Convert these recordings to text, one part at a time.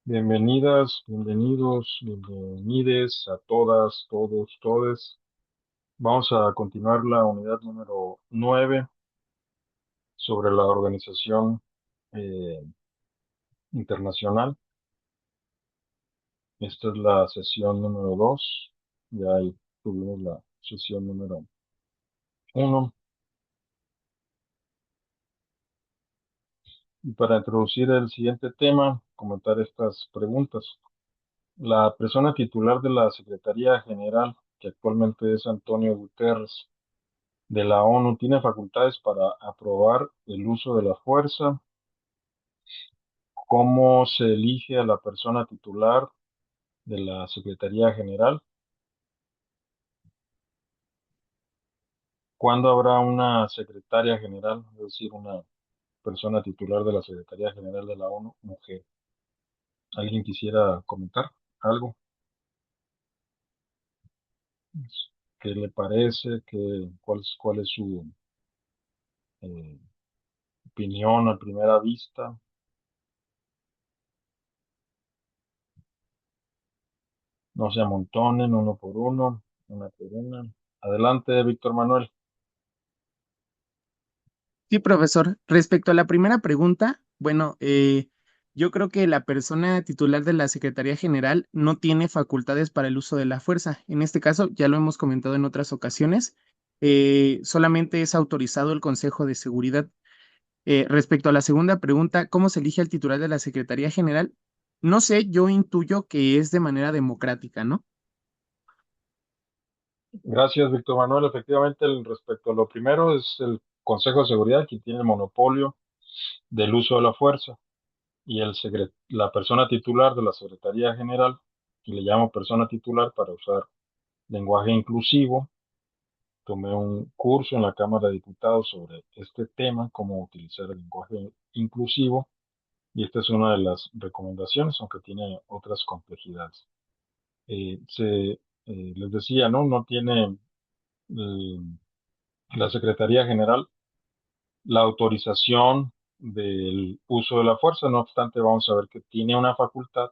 Bienvenidas, bienvenidos, bienvenides a todas, todos, todes. Vamos a continuar la unidad número 9 sobre la organización eh, internacional. Esta es la sesión número 2. Ya ahí tuvimos la sesión número 1. Y para introducir el siguiente tema, comentar estas preguntas. La persona titular de la Secretaría General, que actualmente es Antonio Guterres, de la ONU, tiene facultades para aprobar el uso de la fuerza. ¿Cómo se elige a la persona titular de la Secretaría General? ¿Cuándo habrá una secretaria general, es decir, una persona titular de la Secretaría General de la ONU, mujer? ¿Alguien quisiera comentar algo? ¿Qué le parece? ¿Cuál es su eh, opinión a primera vista? No se amontonen uno por uno, una por una. Adelante, Víctor Manuel. Sí, profesor. Respecto a la primera pregunta, bueno, yo creo que la persona titular de la Secretaría General no tiene facultades para el uso de la fuerza. En este caso, ya lo hemos comentado en otras ocasiones, solamente es autorizado el Consejo de Seguridad. Respecto a la segunda pregunta, ¿cómo se elige al titular de la Secretaría General? No sé, yo intuyo que es de manera democrática, ¿no? Gracias, Víctor Manuel. Efectivamente, respecto a lo primero, es el Consejo de Seguridad quien tiene el monopolio del uso de la fuerza y la persona titular de la Secretaría General, y le llamo persona titular para usar lenguaje inclusivo. Tomé un curso en la Cámara de Diputados sobre este tema, cómo utilizar el lenguaje inclusivo, y esta es una de las recomendaciones, aunque tiene otras complejidades. Les decía, ¿no? No tiene eh, la Secretaría General la autorización del uso de la fuerza. No obstante, vamos a ver que tiene una facultad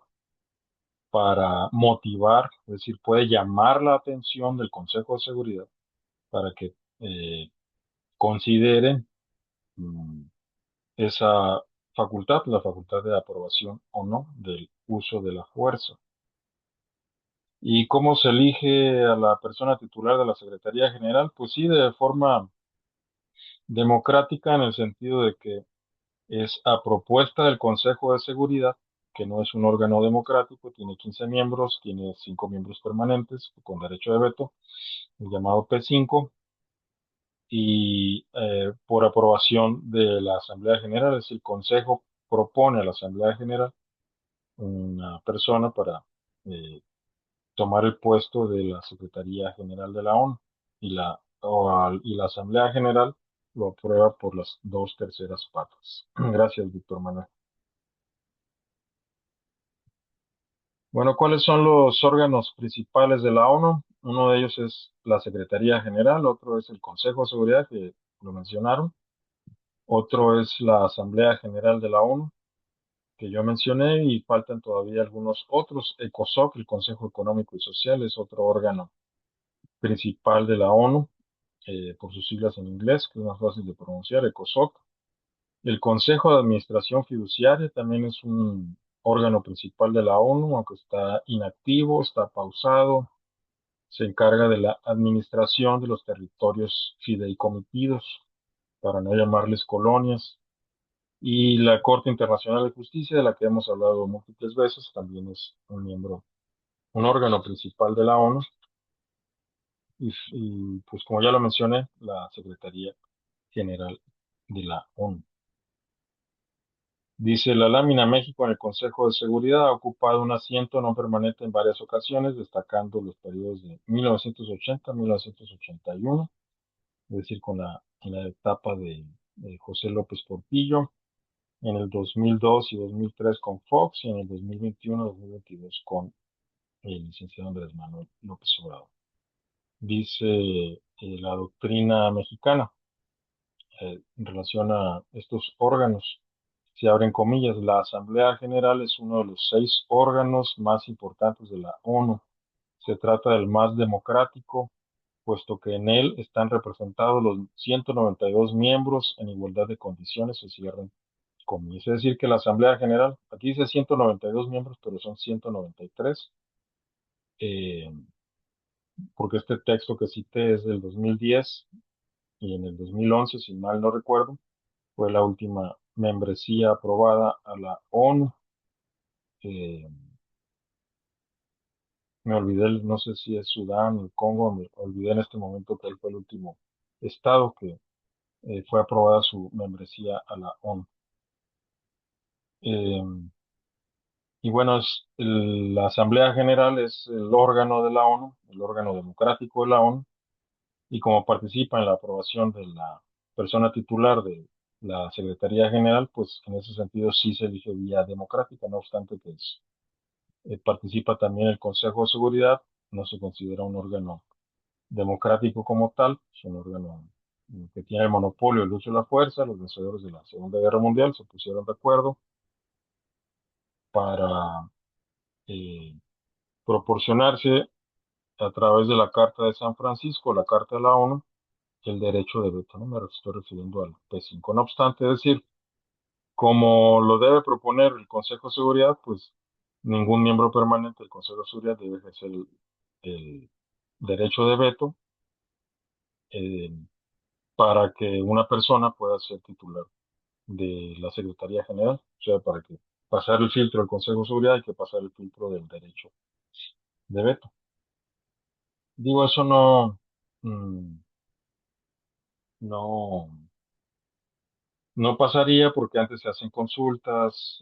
para motivar, es decir, puede llamar la atención del Consejo de Seguridad para que considere mm, esa facultad, la facultad de aprobación o no del uso de la fuerza. ¿Y cómo se elige a la persona titular de la Secretaría General? Pues sí, de forma democrática, en el sentido de que es a propuesta del Consejo de Seguridad, que no es un órgano democrático, tiene 15 miembros, tiene 5 miembros permanentes con derecho de veto, el llamado P5, y por aprobación de la Asamblea General, es decir, el Consejo propone a la Asamblea General una persona para eh, tomar el puesto de la Secretaría General de la ONU, y la Asamblea General lo aprueba por las dos terceras partes. Gracias, Víctor Manuel. Bueno, ¿cuáles son los órganos principales de la ONU? Uno de ellos es la Secretaría General, otro es el Consejo de Seguridad, que lo mencionaron, otro es la Asamblea General de la ONU, que yo mencioné, y faltan todavía algunos otros. ECOSOC, el Consejo Económico y Social, es otro órgano principal de la ONU, por sus siglas en inglés, que es más fácil de pronunciar, ECOSOC. El Consejo de Administración Fiduciaria también es un órgano principal de la ONU, aunque está inactivo, está pausado. Se encarga de la administración de los territorios fideikomitidos, para no llamarles colonias. Y la Corte Internacional de Justicia, de la que hemos hablado múltiples veces, también es un miembro, un órgano principal de la ONU. Pues como ya lo mencioné, la Secretaría General de la ONU. Dice la lámina: México en el Consejo de Seguridad ha ocupado un asiento no permanente en varias ocasiones, destacando los periodos de 1980 a 1981, es decir, en la etapa de José López Portillo, en el 2002 y 2003 con Fox, y en el 2021-2022 con el licenciado Andrés Manuel López Obrador. Dice la doctrina mexicana en relación a estos órganos. Se abren comillas, la Asamblea General es uno de los 6 órganos más importantes de la ONU. Se trata del más democrático, puesto que en él están representados los 192 miembros en igualdad de condiciones, se cierran comillas. Es decir, que la Asamblea General, aquí dice 192 miembros, pero son 193, eh, porque este texto que cité es del 2010 y en el 2011, si mal no recuerdo, fue la última membresía aprobada a la ONU. Eh, Me olvidé, no sé si es Sudán o Congo, me olvidé en este momento cuál fue el último estado que fue aprobada su membresía a la ONU. Eh, y bueno, la Asamblea General es el órgano de la ONU, el órgano democrático de la ONU, y como participa en la aprobación de la persona titular de la Secretaría General, pues en ese sentido sí se elige vía democrática, no obstante que participa también el Consejo de Seguridad, no se considera un órgano democrático como tal, es un órgano que tiene el monopolio del uso de la fuerza. Los vencedores de la Segunda Guerra Mundial se pusieron de acuerdo para eh, proporcionarse a través de la Carta de San Francisco, la Carta de la ONU, el derecho de veto, ¿no? Me estoy refiriendo al P5. No obstante, es decir, como lo debe proponer el Consejo de Seguridad, pues ningún miembro permanente del Consejo de Seguridad debe ejercer el derecho de veto eh, para que una persona pueda ser titular de la Secretaría General. O sea, para que pasar el filtro del Consejo de Seguridad hay que pasar el filtro del derecho de veto. Digo, eso mm, no, no pasaría porque antes se hacen consultas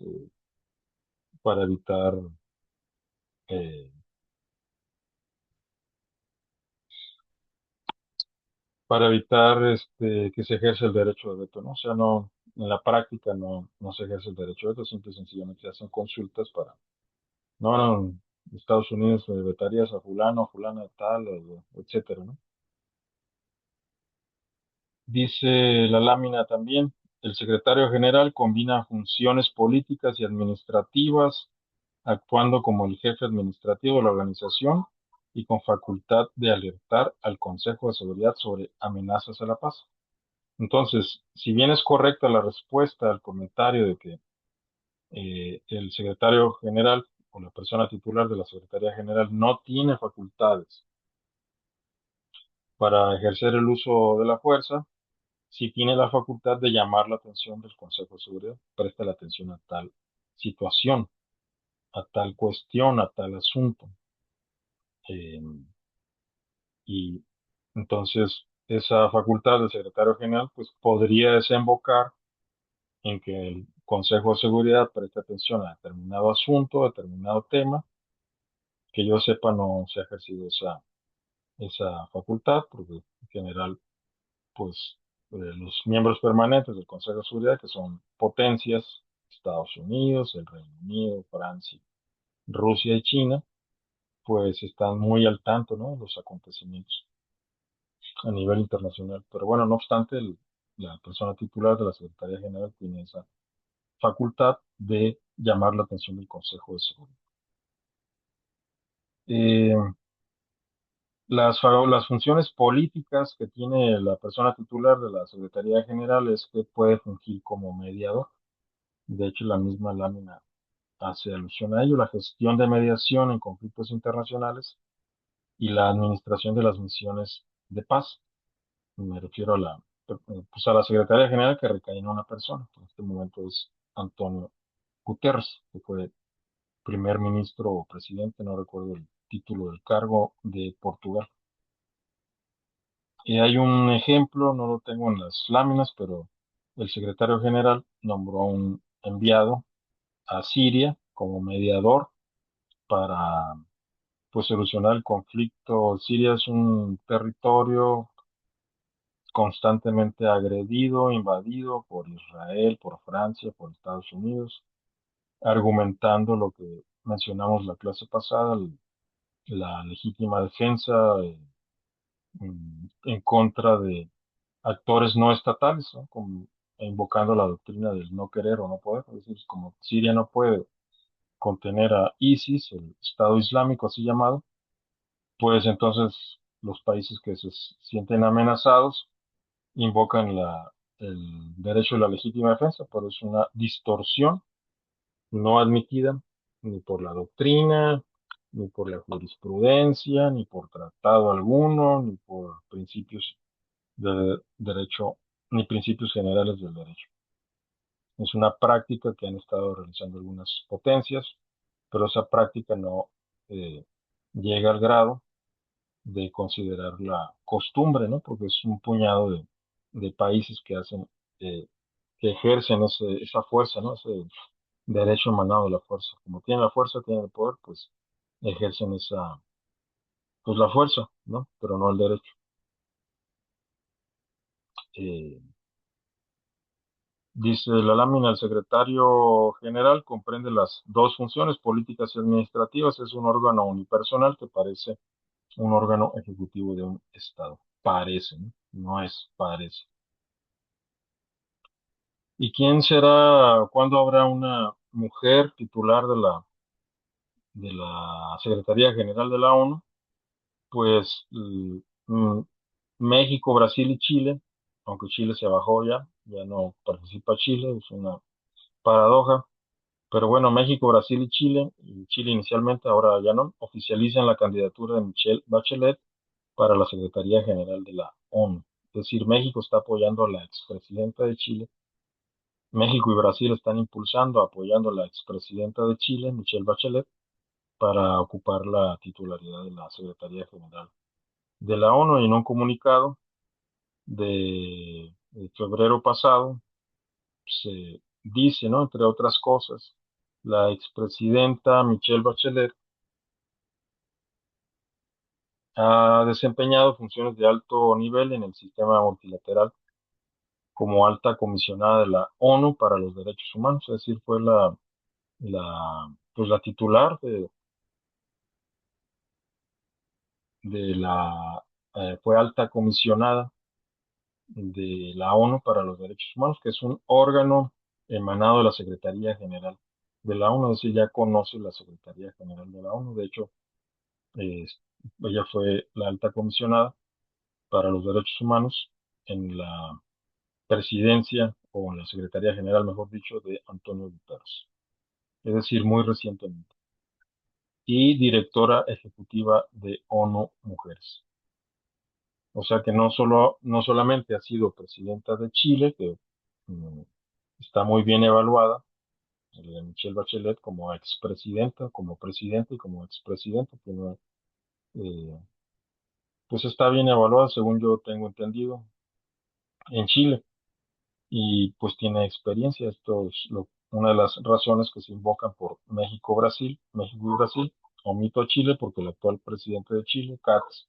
para evitar, eh, que se ejerza el derecho de veto, ¿no? O sea, no, en la práctica no se ejerce el derecho de veto, simple y sencillamente se hacen consultas para, no, Estados Unidos vetarías a fulano, a fulana de tal, etcétera, ¿no? Dice la lámina también, el secretario general combina funciones políticas y administrativas, actuando como el jefe administrativo de la organización y con facultad de alertar al Consejo de Seguridad sobre amenazas a la paz. Entonces, si bien es correcta la respuesta al comentario de que el secretario general o la persona titular de la Secretaría General no tiene facultades para ejercer el uso de la fuerza, si tiene la facultad de llamar la atención del Consejo de Seguridad, presta la atención a tal situación, a tal cuestión, a tal asunto. Eh, y entonces esa facultad del secretario general pues podría desembocar en que el Consejo de Seguridad preste atención a determinado asunto, a determinado tema, que yo sepa no se ha ejercido esa facultad, porque en general pues los miembros permanentes del Consejo de Seguridad, que son potencias, Estados Unidos, el Reino Unido, Francia, Rusia y China, pues están muy al tanto, ¿no?, de los acontecimientos a nivel internacional. Pero bueno, no obstante, la persona titular de la Secretaría General tiene esa facultad de llamar la atención del Consejo de Seguridad. Eh, las funciones políticas que tiene la persona titular de la Secretaría General es que puede fungir como mediador. De hecho, la misma lámina hace alusión a ello, la gestión de mediación en conflictos internacionales y la administración de las misiones de paz. Me refiero pues a la Secretaría General que recae en una persona, que en este momento es Antonio Guterres, que fue primer ministro o presidente, no recuerdo el título del cargo, de Portugal. Y hay un ejemplo, no lo tengo en las láminas, pero el secretario general nombró a un enviado a Siria como mediador para pues solucionar el conflicto. Siria es un territorio constantemente agredido, invadido por Israel, por Francia, por Estados Unidos, argumentando lo que mencionamos la clase pasada, la legítima defensa en contra de actores no estatales, ¿no?, como invocando la doctrina del no querer o no poder. Es decir, como Siria no puede contener a ISIS, el Estado Islámico así llamado, pues entonces los países que se sienten amenazados invocan el derecho a la legítima defensa, pero es una distorsión no admitida ni por la doctrina, ni por la jurisprudencia, ni por tratado alguno, ni por principios de derecho, ni principios generales del derecho. Es una práctica que han estado realizando algunas potencias, pero esa práctica no eh, llega al grado de considerar la costumbre, ¿no? Porque es un puñado de países que hacen, eh, que ejercen esa fuerza, ¿no? Ese derecho emanado de la fuerza. Como tienen la fuerza, tienen el poder, pues ejercen pues la fuerza, ¿no? Pero no el derecho. Eh, Dice la lámina, el secretario general comprende las dos funciones políticas y administrativas. Es un órgano unipersonal que parece un órgano ejecutivo de un Estado. Parece, ¿no? No es, parece. ¿Y quién será, cuándo habrá una mujer titular de la Secretaría General de la ONU? Pues México, Brasil y Chile, aunque Chile se bajó ya no participa Chile, es una paradoja. Pero bueno, México, Brasil y Chile inicialmente, ahora ya no, oficializan la candidatura de Michelle Bachelet para la Secretaría General de la ONU. Es decir, México está apoyando a la expresidenta de Chile. México y Brasil están impulsando, apoyando a la expresidenta de Chile, Michelle Bachelet, para ocupar la titularidad de la Secretaría General de la ONU. Y en un comunicado de febrero pasado se dice, ¿no? Entre otras cosas, la expresidenta Michelle Bachelet ha desempeñado funciones de alto nivel en el sistema multilateral como alta comisionada de la ONU para los Derechos Humanos, es decir, fue pues la titular fue alta comisionada de la ONU para los Derechos Humanos, que es un órgano emanado de la Secretaría General de la ONU, es decir, ya conoce la Secretaría General de la ONU. De hecho, eh, ella fue la alta comisionada para los Derechos Humanos en la presidencia o en la Secretaría General, mejor dicho, de Antonio Guterres, es decir, muy recientemente, y directora ejecutiva de ONU Mujeres. O sea que no solamente ha sido presidenta de Chile, que mm, está muy bien evaluada, de Michelle Bachelet como expresidenta, como presidenta y como expresidenta, eh, pues está bien evaluada, según yo tengo entendido, en Chile, y pues tiene experiencia. Esto es una de las razones que se invocan por México y Brasil. Omito a Chile porque el actual presidente de Chile, Katz,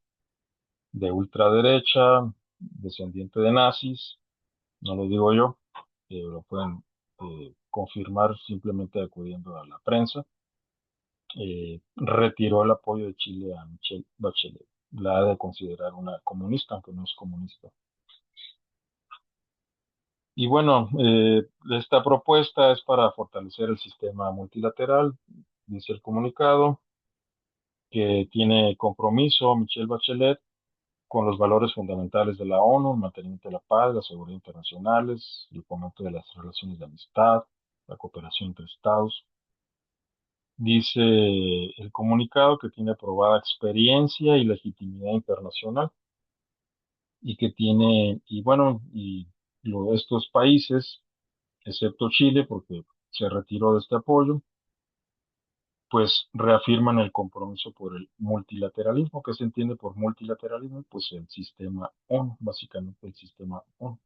de ultraderecha, descendiente de nazis, no lo digo yo, lo pueden confirmar simplemente acudiendo a la prensa, retiró el apoyo de Chile a Michelle Bachelet. La ha de considerar una comunista, aunque no es comunista. Y bueno, esta propuesta es para fortalecer el sistema multilateral, dice el comunicado, que tiene compromiso Michelle Bachelet con los valores fundamentales de la ONU, el mantenimiento de la paz, la seguridad internacionales, el fomento de las relaciones de amistad, la cooperación entre estados. Dice el comunicado que tiene aprobada experiencia y legitimidad internacional y que tiene, y bueno, estos países, excepto Chile, porque se retiró de este apoyo, pues reafirman el compromiso por el multilateralismo. ¿Que se entiende por multilateralismo? Pues el sistema ONU, básicamente el sistema ONU.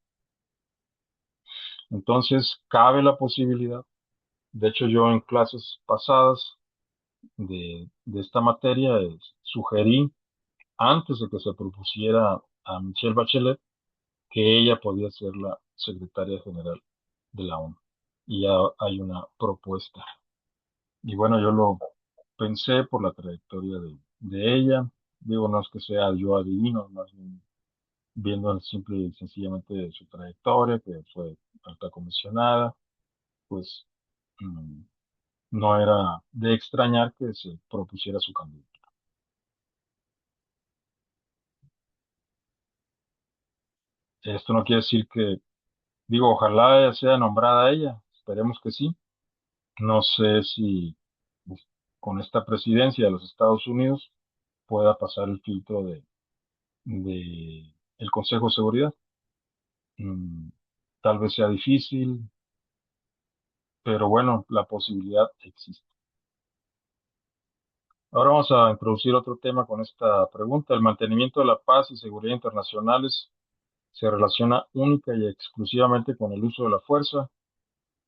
Entonces, cabe la posibilidad, de hecho yo en clases pasadas de esta materia sugerí, antes de que se propusiera a Michelle Bachelet, que ella podía ser la secretaria general de la ONU. Y ya hay una propuesta. Y bueno, yo lo pensé por la trayectoria de ella. Digo, no es que sea yo adivino, más bien viendo simple y sencillamente su trayectoria, que fue alta comisionada, pues mm, no era de extrañar que se propusiera su candidatura. Esto no quiere decir que, digo, ojalá sea nombrada ella, esperemos que sí. No sé si pues, con esta presidencia de los Estados Unidos pueda pasar el filtro de el Consejo de Seguridad. Mm, Tal vez sea difícil, pero bueno, la posibilidad existe. Ahora vamos a introducir otro tema con esta pregunta. El mantenimiento de la paz y seguridad internacionales se relaciona única y exclusivamente con el uso de la fuerza.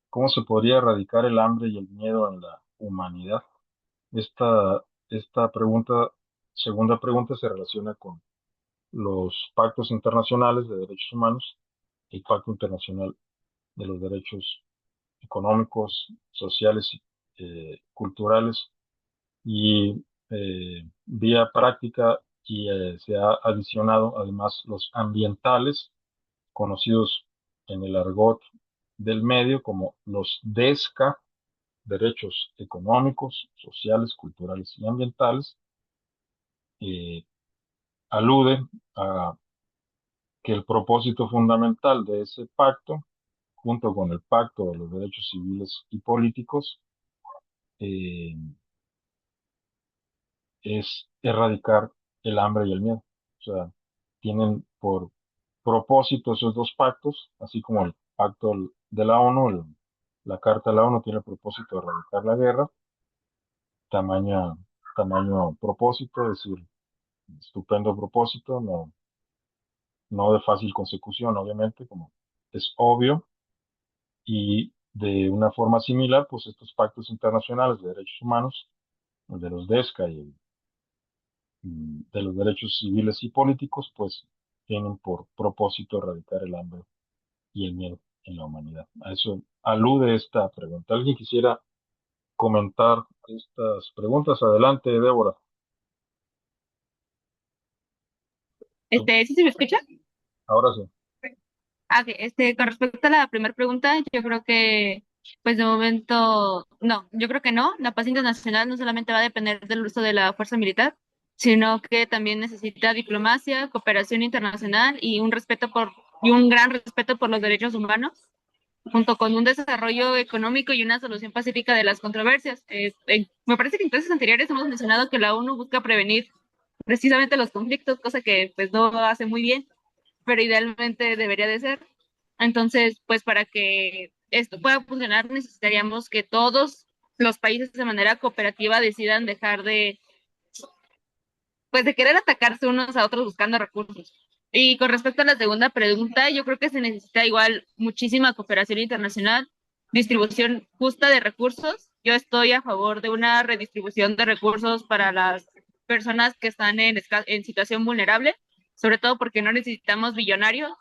¿Cómo se podría erradicar el hambre y el miedo en la humanidad? Esta pregunta, segunda pregunta, se relaciona con los pactos internacionales de derechos humanos, el Pacto Internacional de los Derechos Económicos, Sociales y Culturales, y vía práctica, y se ha adicionado además los ambientales, conocidos en el argot del medio como los DESCA, derechos económicos, sociales, culturales y ambientales. eh, Alude a que el propósito fundamental de ese pacto, junto con el Pacto de los Derechos Civiles y Políticos, eh, es erradicar el hambre y el miedo. O sea, tienen por propósito esos dos pactos, así como el pacto de la ONU, la Carta de la ONU tiene el propósito de erradicar la guerra, tamaño, tamaño propósito, es decir, estupendo propósito, no, no de fácil consecución, obviamente, como es obvio, y de una forma similar, pues estos pactos internacionales de derechos humanos, el de los DESCA y el de los derechos civiles y políticos, pues tienen por propósito erradicar el hambre y el miedo en la humanidad. A eso alude esta pregunta. ¿Alguien quisiera comentar estas preguntas? Adelante, Débora. Tú- ¿Sí se me escucha? Ahora sí. Ok, con respecto a la primera pregunta, yo creo que, pues de momento, no, yo creo que no. La paz internacional no solamente va a depender del uso de la fuerza militar, sino que también necesita diplomacia, cooperación internacional y y un gran respeto por los derechos humanos, junto con un desarrollo económico y una solución pacífica de las controversias. Me parece que en clases anteriores hemos mencionado que la ONU busca prevenir precisamente los conflictos, cosa que pues no hace muy bien, pero idealmente debería de ser. Entonces, pues para que esto pueda funcionar, necesitaríamos que todos los países de manera cooperativa decidan dejar pues de querer atacarse unos a otros buscando recursos. Y con respecto a la segunda pregunta, yo creo que se necesita igual muchísima cooperación internacional, distribución justa de recursos. Yo estoy a favor de una redistribución de recursos para las personas que están en situación vulnerable, sobre todo porque no necesitamos billonarios,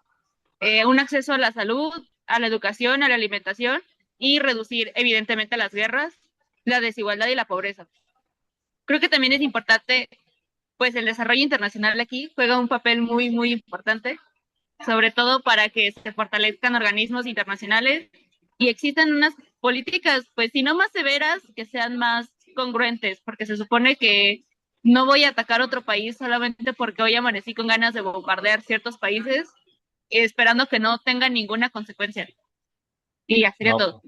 un acceso a la salud, a la educación, a la alimentación y reducir evidentemente las guerras, la desigualdad y la pobreza. Creo que también es importante, pues el desarrollo internacional aquí juega un papel muy, muy importante, sobre todo para que se fortalezcan organismos internacionales y existan unas políticas, pues si no más severas, que sean más congruentes, porque se supone que no voy a atacar otro país solamente porque hoy amanecí con ganas de bombardear ciertos países, esperando que no tengan ninguna consecuencia. Y ya sería No, todo.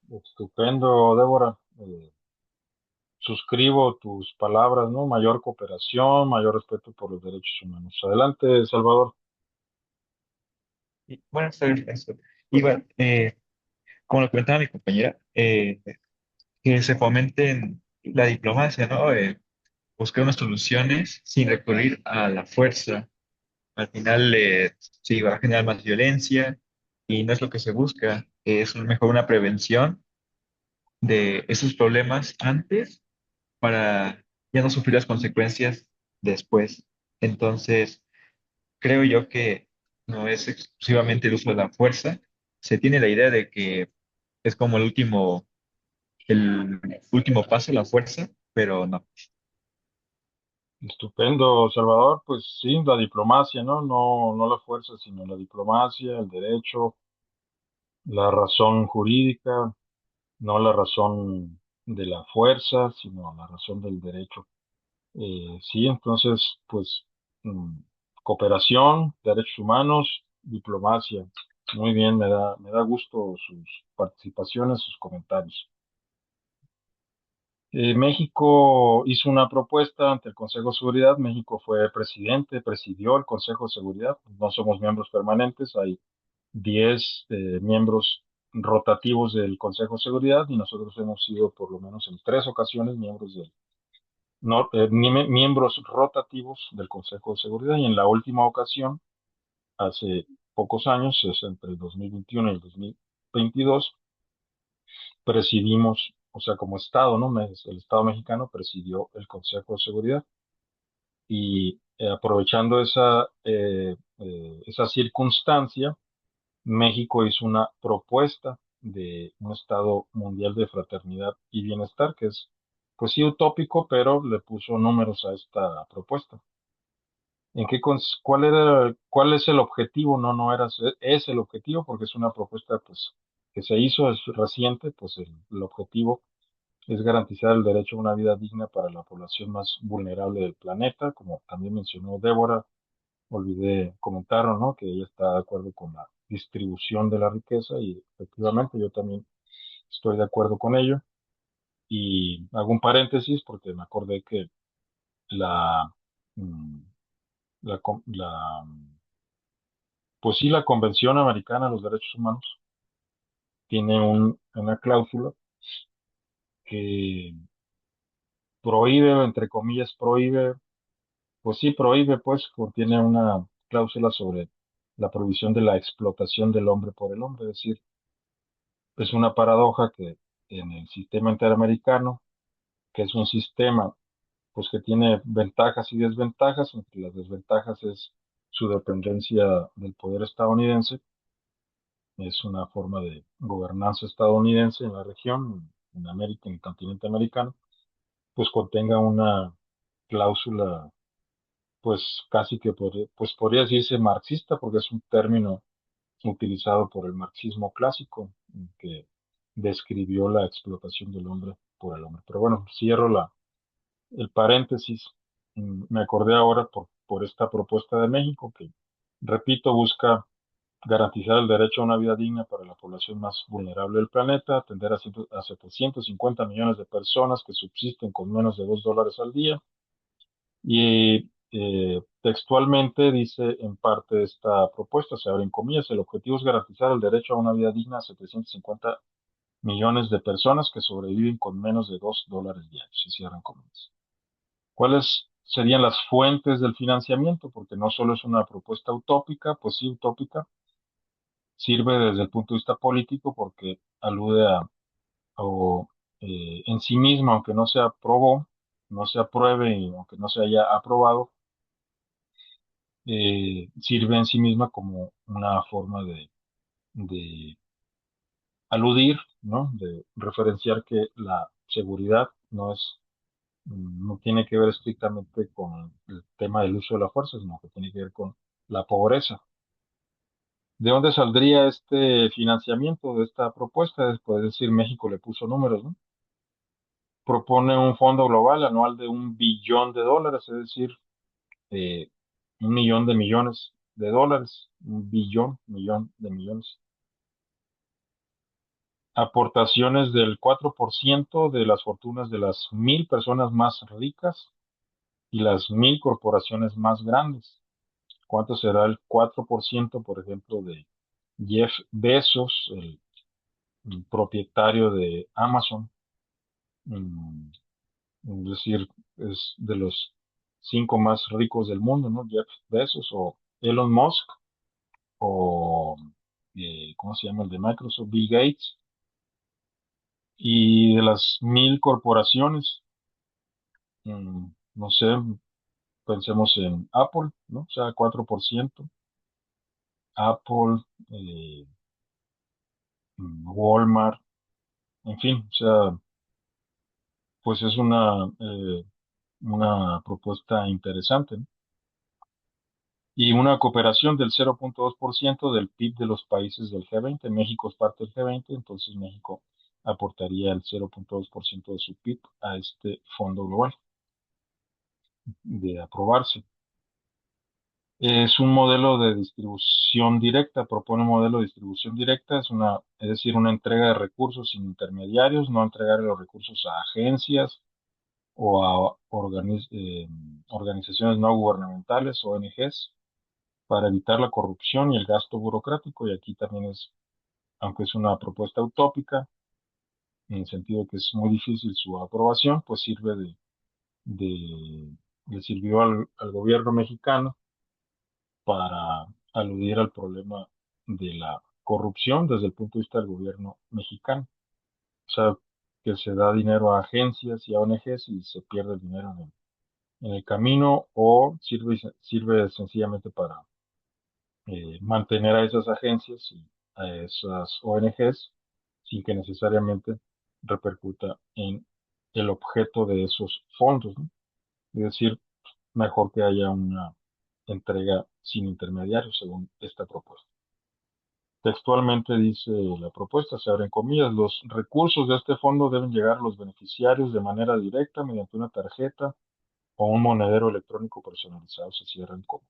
pues, estupendo, Débora. Suscribo tus palabras, ¿no? Mayor cooperación, mayor respeto por los derechos humanos. Adelante, Salvador. Bueno, está bien eso. Y bueno, como lo comentaba mi compañera, que se fomenten la diplomacia, ¿no? Buscar unas soluciones sin recurrir a la fuerza. Al final, sí, va a generar más violencia y no es lo que se busca. Es mejor una prevención de esos problemas antes para ya no sufrir las consecuencias después. Entonces, creo yo que no es exclusivamente el uso de la fuerza. Se tiene la idea de que es como el último paso, la fuerza, pero no. Estupendo, Salvador. Pues sí, la diplomacia, ¿no? No, no la fuerza, sino la diplomacia, el derecho, la razón jurídica, no la razón de la fuerza, sino la razón del derecho. Sí, entonces, pues, mm, cooperación, derechos humanos, diplomacia. Muy bien, me da gusto sus participaciones, sus comentarios. México hizo una propuesta ante el Consejo de Seguridad. México fue presidente, presidió el Consejo de Seguridad. No somos miembros permanentes, hay 10 miembros rotativos del Consejo de Seguridad y nosotros hemos sido por lo menos en 3 ocasiones miembros miembros rotativos del Consejo de Seguridad y en la última ocasión, hace pocos años, es entre el 2021 y el 2022, presidimos, o sea, como Estado, ¿no? El Estado mexicano presidió el Consejo de Seguridad y aprovechando esa circunstancia, México hizo una propuesta de un Estado mundial de fraternidad y bienestar, que es, pues sí, utópico, pero le puso números a esta propuesta. ¿Cuál es el objetivo? No, no era, es el objetivo porque es una propuesta, pues, que se hizo, es reciente, pues el objetivo es garantizar el derecho a una vida digna para la población más vulnerable del planeta, como también mencionó Débora, olvidé comentar, ¿no? Que ella está de acuerdo con la distribución de la riqueza y efectivamente yo también estoy de acuerdo con ello. Y hago un paréntesis porque me acordé que la, mm, la, pues sí, la Convención Americana de los Derechos Humanos tiene una cláusula que prohíbe, entre comillas, prohíbe, pues sí, prohíbe, pues contiene una cláusula sobre la prohibición de la explotación del hombre por el hombre, es decir, es una paradoja que en el sistema interamericano, que es un sistema pues que tiene ventajas y desventajas, entre las desventajas es su dependencia del poder estadounidense, es una forma de gobernanza estadounidense en la región, en América, en el continente americano, pues contenga una cláusula, pues casi que pues podría decirse marxista, porque es un término utilizado por el marxismo clásico, que describió la explotación del hombre por el hombre. Pero bueno, cierro el paréntesis. Me acordé ahora por esta propuesta de México que, repito, busca garantizar el derecho a una vida digna para la población más vulnerable del planeta, atender a 750 millones de personas que subsisten con menos de $2 al día. Y textualmente dice en parte de esta propuesta, se abren comillas, el objetivo es garantizar el derecho a una vida digna a 750 millones de personas que sobreviven con menos de $2 diarios, se cierran comillas. ¿Cuáles serían las fuentes del financiamiento? Porque no solo es una propuesta utópica, pues sí, utópica, sirve desde el punto de vista político porque alude o en sí misma, aunque no se aprobó, no se apruebe y aunque no se haya aprobado, sirve en sí misma como una forma de aludir, ¿no? De referenciar que la seguridad no tiene que ver estrictamente con el tema del uso de la fuerza, sino que tiene que ver con la pobreza. ¿De dónde saldría este financiamiento de esta propuesta? Puede decir, México le puso números, ¿no? Propone un fondo global anual de $1 billón, es decir, eh, 1 millón de millones de dólares, 1 billón, millón de millones. Aportaciones del 4% de las fortunas de las 1.000 personas más ricas y las 1.000 corporaciones más grandes. ¿Cuánto será el 4%, por ejemplo, de Jeff Bezos, el propietario de Amazon? Mm, es decir, es de los 5 más ricos del mundo, ¿no? Jeff Bezos o Elon Musk o, ¿cómo se llama el de Microsoft? Bill Gates. Y de las 1.000 corporaciones, no sé, pensemos en Apple, ¿no? O sea, 4%. Apple, eh, Walmart, en fin, o sea, pues es una propuesta interesante, ¿no? y una cooperación del 0,2% del PIB de los países del G20. México es parte del G20, entonces México aportaría el 0,2% de su PIB a este fondo global de aprobarse. Es un modelo de distribución directa, propone un modelo de distribución directa, es decir, una entrega de recursos sin intermediarios, no entregar los recursos a agencias o a organizaciones no gubernamentales, ONGs, para evitar la corrupción y el gasto burocrático. Y aquí también aunque es una propuesta utópica, en el sentido que es muy difícil su aprobación, pues de- le sirvió al gobierno mexicano para aludir al problema de la corrupción desde el punto de vista del gobierno mexicano. O sea, que se da dinero a agencias y a ONGs y se pierde el dinero en el camino, o sirve sencillamente para mantener a esas agencias y a esas ONGs sin que necesariamente repercuta en el objeto de esos fondos, ¿no? Es decir, mejor que haya una entrega sin intermediarios, según esta propuesta. Textualmente dice la propuesta, se abren comillas, los recursos de este fondo deben llegar a los beneficiarios de manera directa mediante una tarjeta o un monedero electrónico personalizado, se cierran comillas.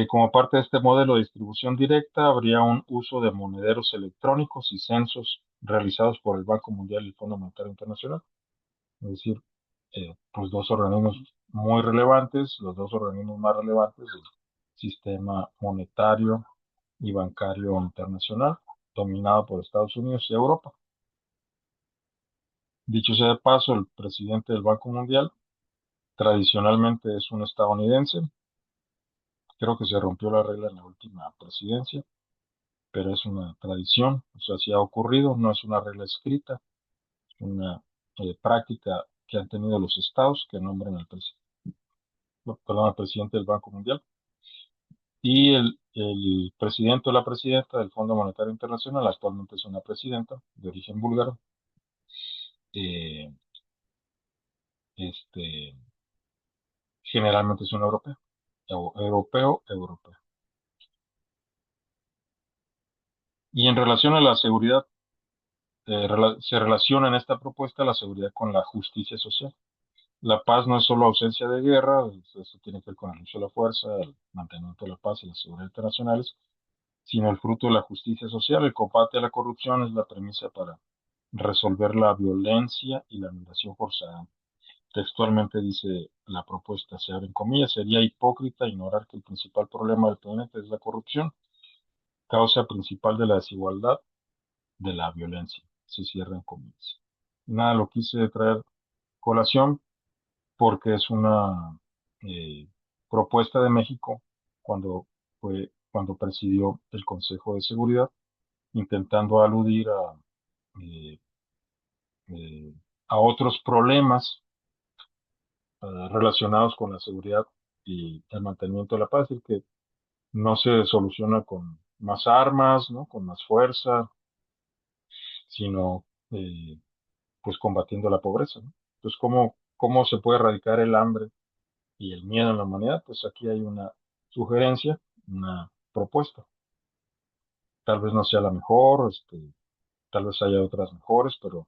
Como parte de este modelo de distribución directa, habría un uso de monederos electrónicos y censos realizados por el Banco Mundial y el Fondo Monetario Internacional. Es decir, pues dos organismos muy relevantes, los dos organismos más relevantes del sistema monetario y bancario internacional, dominado por Estados Unidos y Europa. Dicho sea de paso, el presidente del Banco Mundial tradicionalmente es un estadounidense. Creo que se rompió la regla en la última presidencia, pero es una tradición, o sea, si ha ocurrido, no es una regla escrita, es una práctica que han tenido los estados que nombran al presidente del Banco Mundial. Y el presidente o la presidenta del Fondo Monetario Internacional actualmente es una presidenta de origen búlgaro, eh, este, generalmente es un europeo, europeo. Y en relación a la seguridad, se relaciona en esta propuesta la seguridad con la justicia social. La paz no es solo ausencia de guerra, eso tiene que ver con el uso de la fuerza, el mantenimiento de la paz y la seguridad internacionales, sino el fruto de la justicia social. El combate a la corrupción es la premisa para resolver la violencia y la migración forzada. Textualmente dice la propuesta, se abren comillas, sería hipócrita ignorar que el principal problema del planeta es la corrupción, causa principal de la desigualdad, de la violencia. Se cierran comillas. Nada, lo quise traer colación porque es una eh, propuesta de México cuando presidió el Consejo de Seguridad, intentando aludir eh, eh, a otros problemas relacionados con la seguridad y el mantenimiento de la paz, y que no se soluciona con más armas, ¿no? Con más fuerza, sino pues combatiendo la pobreza, ¿no? Entonces, ¿cómo se puede erradicar el hambre y el miedo en la humanidad? Pues aquí hay una sugerencia, una propuesta. Tal vez no sea la mejor, tal vez haya otras mejores, pero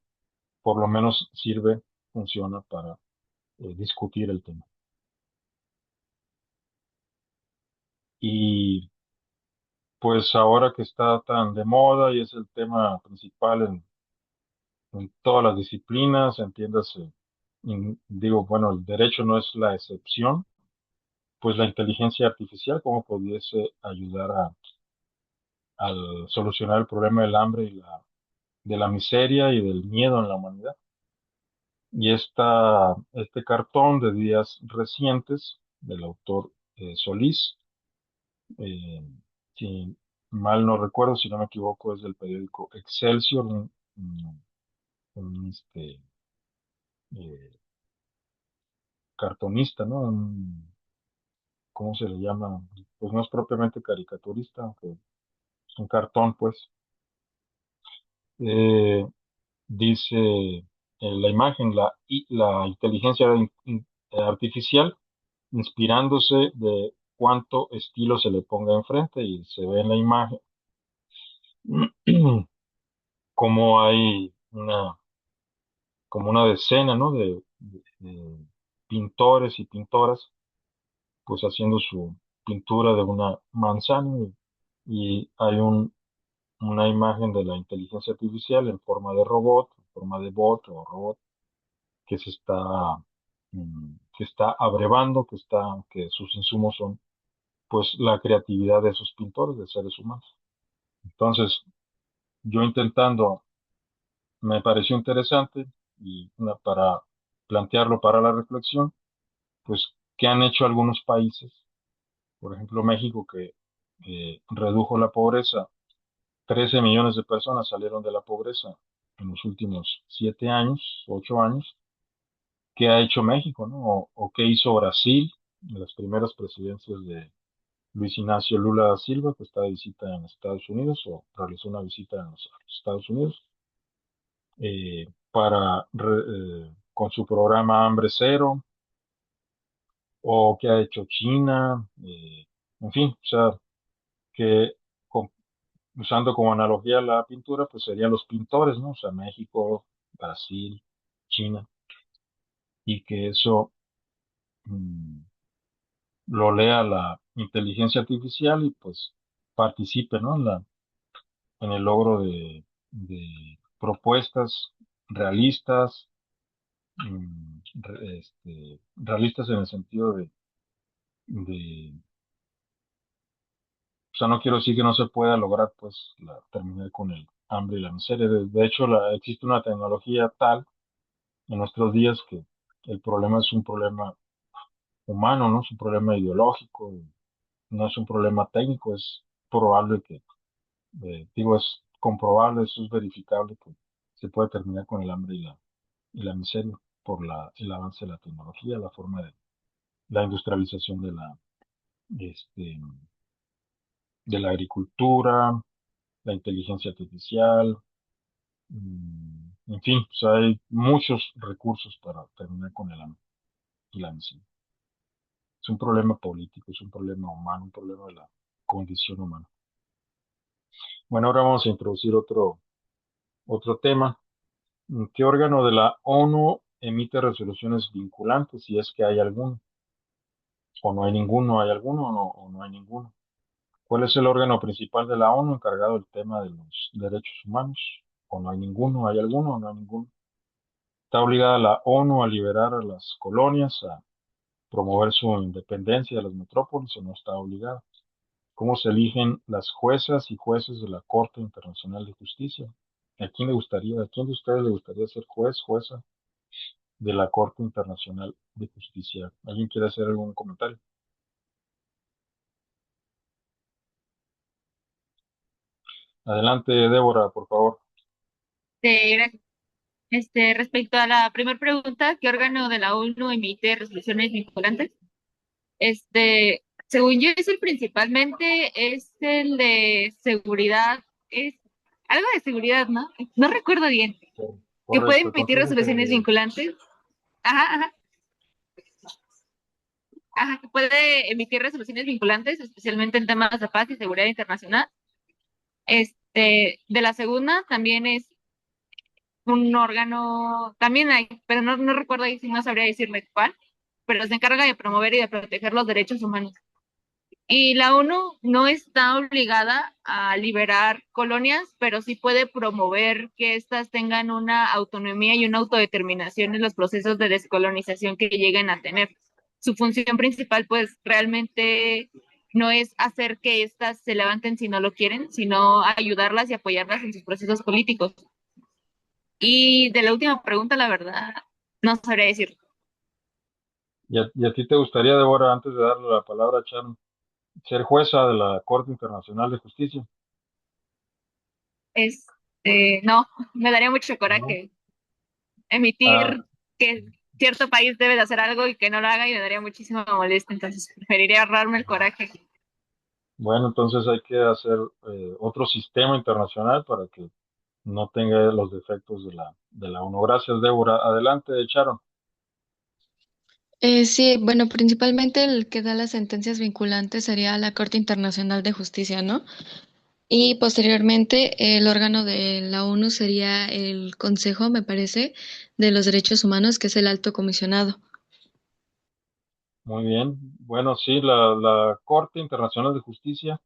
por lo menos sirve, funciona para discutir el tema. Y pues ahora que está tan de moda y es el tema principal en todas las disciplinas, entiéndase, digo, bueno, el derecho no es la excepción, pues la inteligencia artificial, cómo pudiese ayudar al solucionar el problema del hambre y de la miseria y del miedo en la humanidad. Y este cartón de días recientes del autor Solís, eh, si mal no recuerdo, si no me equivoco, es del periódico Excelsior, un, eh, cartonista, ¿no? ¿Cómo se le llama? Pues no es propiamente caricaturista, aunque es un cartón, pues. Eh, Dice la imagen, la inteligencia artificial inspirándose de cuánto estilo se le ponga enfrente y se ve en la imagen como hay como una decena, ¿no? de pintores y pintoras, pues haciendo su pintura de una manzana y hay una imagen de la inteligencia artificial en forma de robot, en forma de bot o robot que se está, que está abrevando, que sus insumos son pues la creatividad de esos pintores, de seres humanos. Entonces, yo intentando, me pareció interesante y para plantearlo para la reflexión, pues, ¿qué han hecho algunos países? Por ejemplo, México, que redujo la pobreza, 13 millones de personas salieron de la pobreza en los últimos 7 años, 8 años. ¿Qué ha hecho México, no? O qué hizo Brasil en las primeras presidencias de Luis Ignacio Lula da Silva, que está de visita en Estados Unidos, o realizó una visita en los Estados Unidos, con su programa Hambre Cero, o qué ha hecho China, en fin, o sea, que con- usando como analogía la pintura, pues serían los pintores, ¿no? O sea, México, Brasil, China, y que eso mm, lo lea la inteligencia artificial y pues participe, ¿no? En el logro de propuestas realistas, realistas en el sentido de, o sea, no quiero decir que no se pueda lograr, pues, terminar con el hambre y la miseria. De hecho, existe una tecnología tal en nuestros días que el problema es un problema humano, ¿no? Es un problema ideológico, no es un problema técnico, es probable que, digo, es comprobable, eso es verificable que se puede terminar con el hambre y la miseria por el avance de la tecnología, la forma de la industrialización este, de la agricultura, la inteligencia artificial, en fin, o sea, hay muchos recursos para terminar con el hambre y la miseria. Es un problema político, es un problema humano, un problema de la condición humana. Bueno, ahora vamos a introducir otro tema. ¿Qué órgano de la ONU emite resoluciones vinculantes, si es que hay alguno? ¿O no hay ninguno? ¿Hay alguno o no hay ninguno? ¿Cuál es el órgano principal de la ONU encargado del tema de los derechos humanos? ¿O no hay ninguno? ¿Hay alguno o no hay ninguno? ¿Está obligada la ONU a liberar a las colonias, a promover su independencia de las metrópolis o no está obligada? ¿Cómo se eligen las juezas y jueces de la Corte Internacional de Justicia? ¿A quién de ustedes le gustaría ser juez, jueza de la Corte Internacional de Justicia? ¿Alguien quiere hacer algún comentario? Adelante, Débora, por favor. Gracias. Respecto a la primera pregunta, ¿qué órgano de la ONU emite resoluciones vinculantes? Según yo, principalmente es el de seguridad, es algo de seguridad, ¿no? No recuerdo bien. Que puede Correcto, el emitir Consejo resoluciones Interno. vinculantes. Ajá, ajá, ajá, que puede emitir resoluciones vinculantes, especialmente en temas de paz y seguridad internacional. De la segunda también es un órgano, también hay, pero no recuerdo ahí si no sabría decirle cuál, pero se encarga de promover y de proteger los derechos humanos. Y la ONU no está obligada a liberar colonias, pero sí puede promover que éstas tengan una autonomía y una autodeterminación en los procesos de descolonización que lleguen a tener. Su función principal, pues, realmente no es hacer que éstas se levanten si no lo quieren, sino ayudarlas y apoyarlas en sus procesos políticos. Y de la última pregunta, la verdad, no sabría decir. ¿Y a ti te gustaría, Débora, antes de darle la palabra a Sharon, ser jueza de la Corte Internacional de Justicia? No, me daría mucho No. coraje Ah, emitir que cierto país debe de hacer algo y que no lo haga y me daría muchísima molestia, entonces preferiría ahorrarme el coraje. bueno, entonces hay que hacer otro sistema internacional para que no tenga los defectos de la ONU. Gracias, Débora. Adelante, Sharon. Sí, bueno, principalmente el que da las sentencias vinculantes sería la Corte Internacional de Justicia, ¿no? Y posteriormente el órgano de la ONU sería el Consejo, me parece, de los Derechos Humanos, que es el alto comisionado. Muy bien. Bueno, sí, la Corte Internacional de Justicia,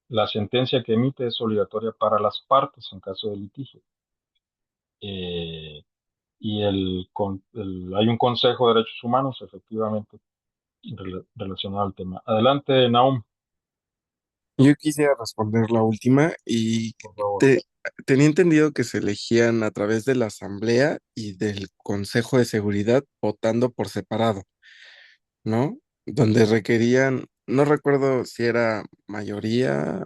la sentencia que emite es obligatoria para las partes en caso de litigio. Eh, y hay un Consejo de Derechos Humanos, efectivamente, relacionado al tema. Adelante, Naum, Yo quisiera responder la última y por favor. te- tenía entendido que se elegían a través de la Asamblea y del Consejo de Seguridad votando por separado, ¿no? Donde requerían, no recuerdo si era mayoría,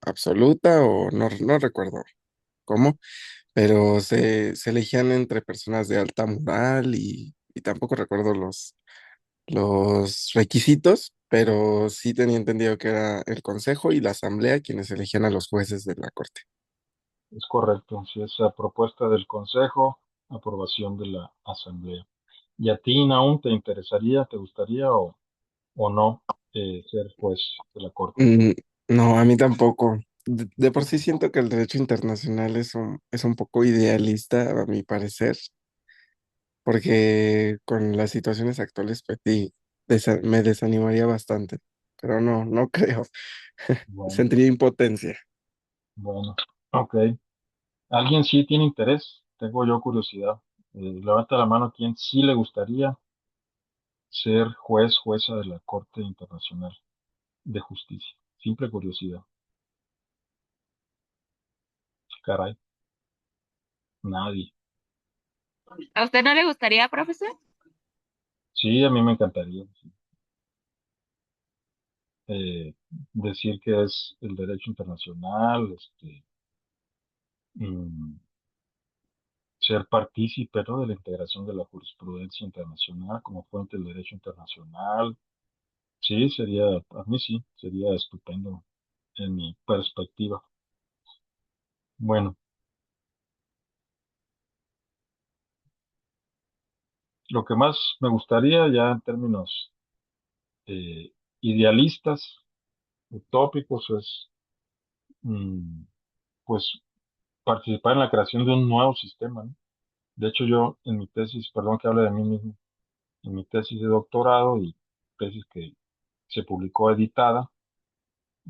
absoluta o no recuerdo cómo, pero se elegían entre personas de alta moral y tampoco recuerdo los requisitos, pero sí tenía entendido que era el consejo y la asamblea quienes elegían a los jueces de la corte. Es correcto, si es a propuesta del Consejo, aprobación de la Asamblea. ¿Y a ti, Naum, te interesaría, te gustaría o no ser juez de la Corte? Mm, no, a mí tampoco. De por sí siento que el derecho internacional es un poco idealista, a mi parecer, porque con las situaciones actuales, pues sí, me desanimaría bastante, pero no creo. Bueno, Sentiría impotencia. bueno, ok. ¿Alguien sí tiene interés? Tengo yo curiosidad. Levanta la mano quien sí le gustaría ser juez, jueza de la Corte Internacional de Justicia. Simple curiosidad. Caray, nadie. ¿A usted no le gustaría, profesor? Sí, a mí me encantaría sí, decir que es el derecho internacional, mm, ser partícipe, ¿no? De la integración de la jurisprudencia internacional como fuente del derecho internacional. Sí, a mí sí, sería estupendo en mi perspectiva. Bueno, lo que más me gustaría ya en términos eh, idealistas, utópicos, es mm, pues participar en la creación de un nuevo sistema, ¿no? De hecho, yo en mi tesis, perdón que hable de mí mismo, en mi tesis de doctorado y tesis que se publicó editada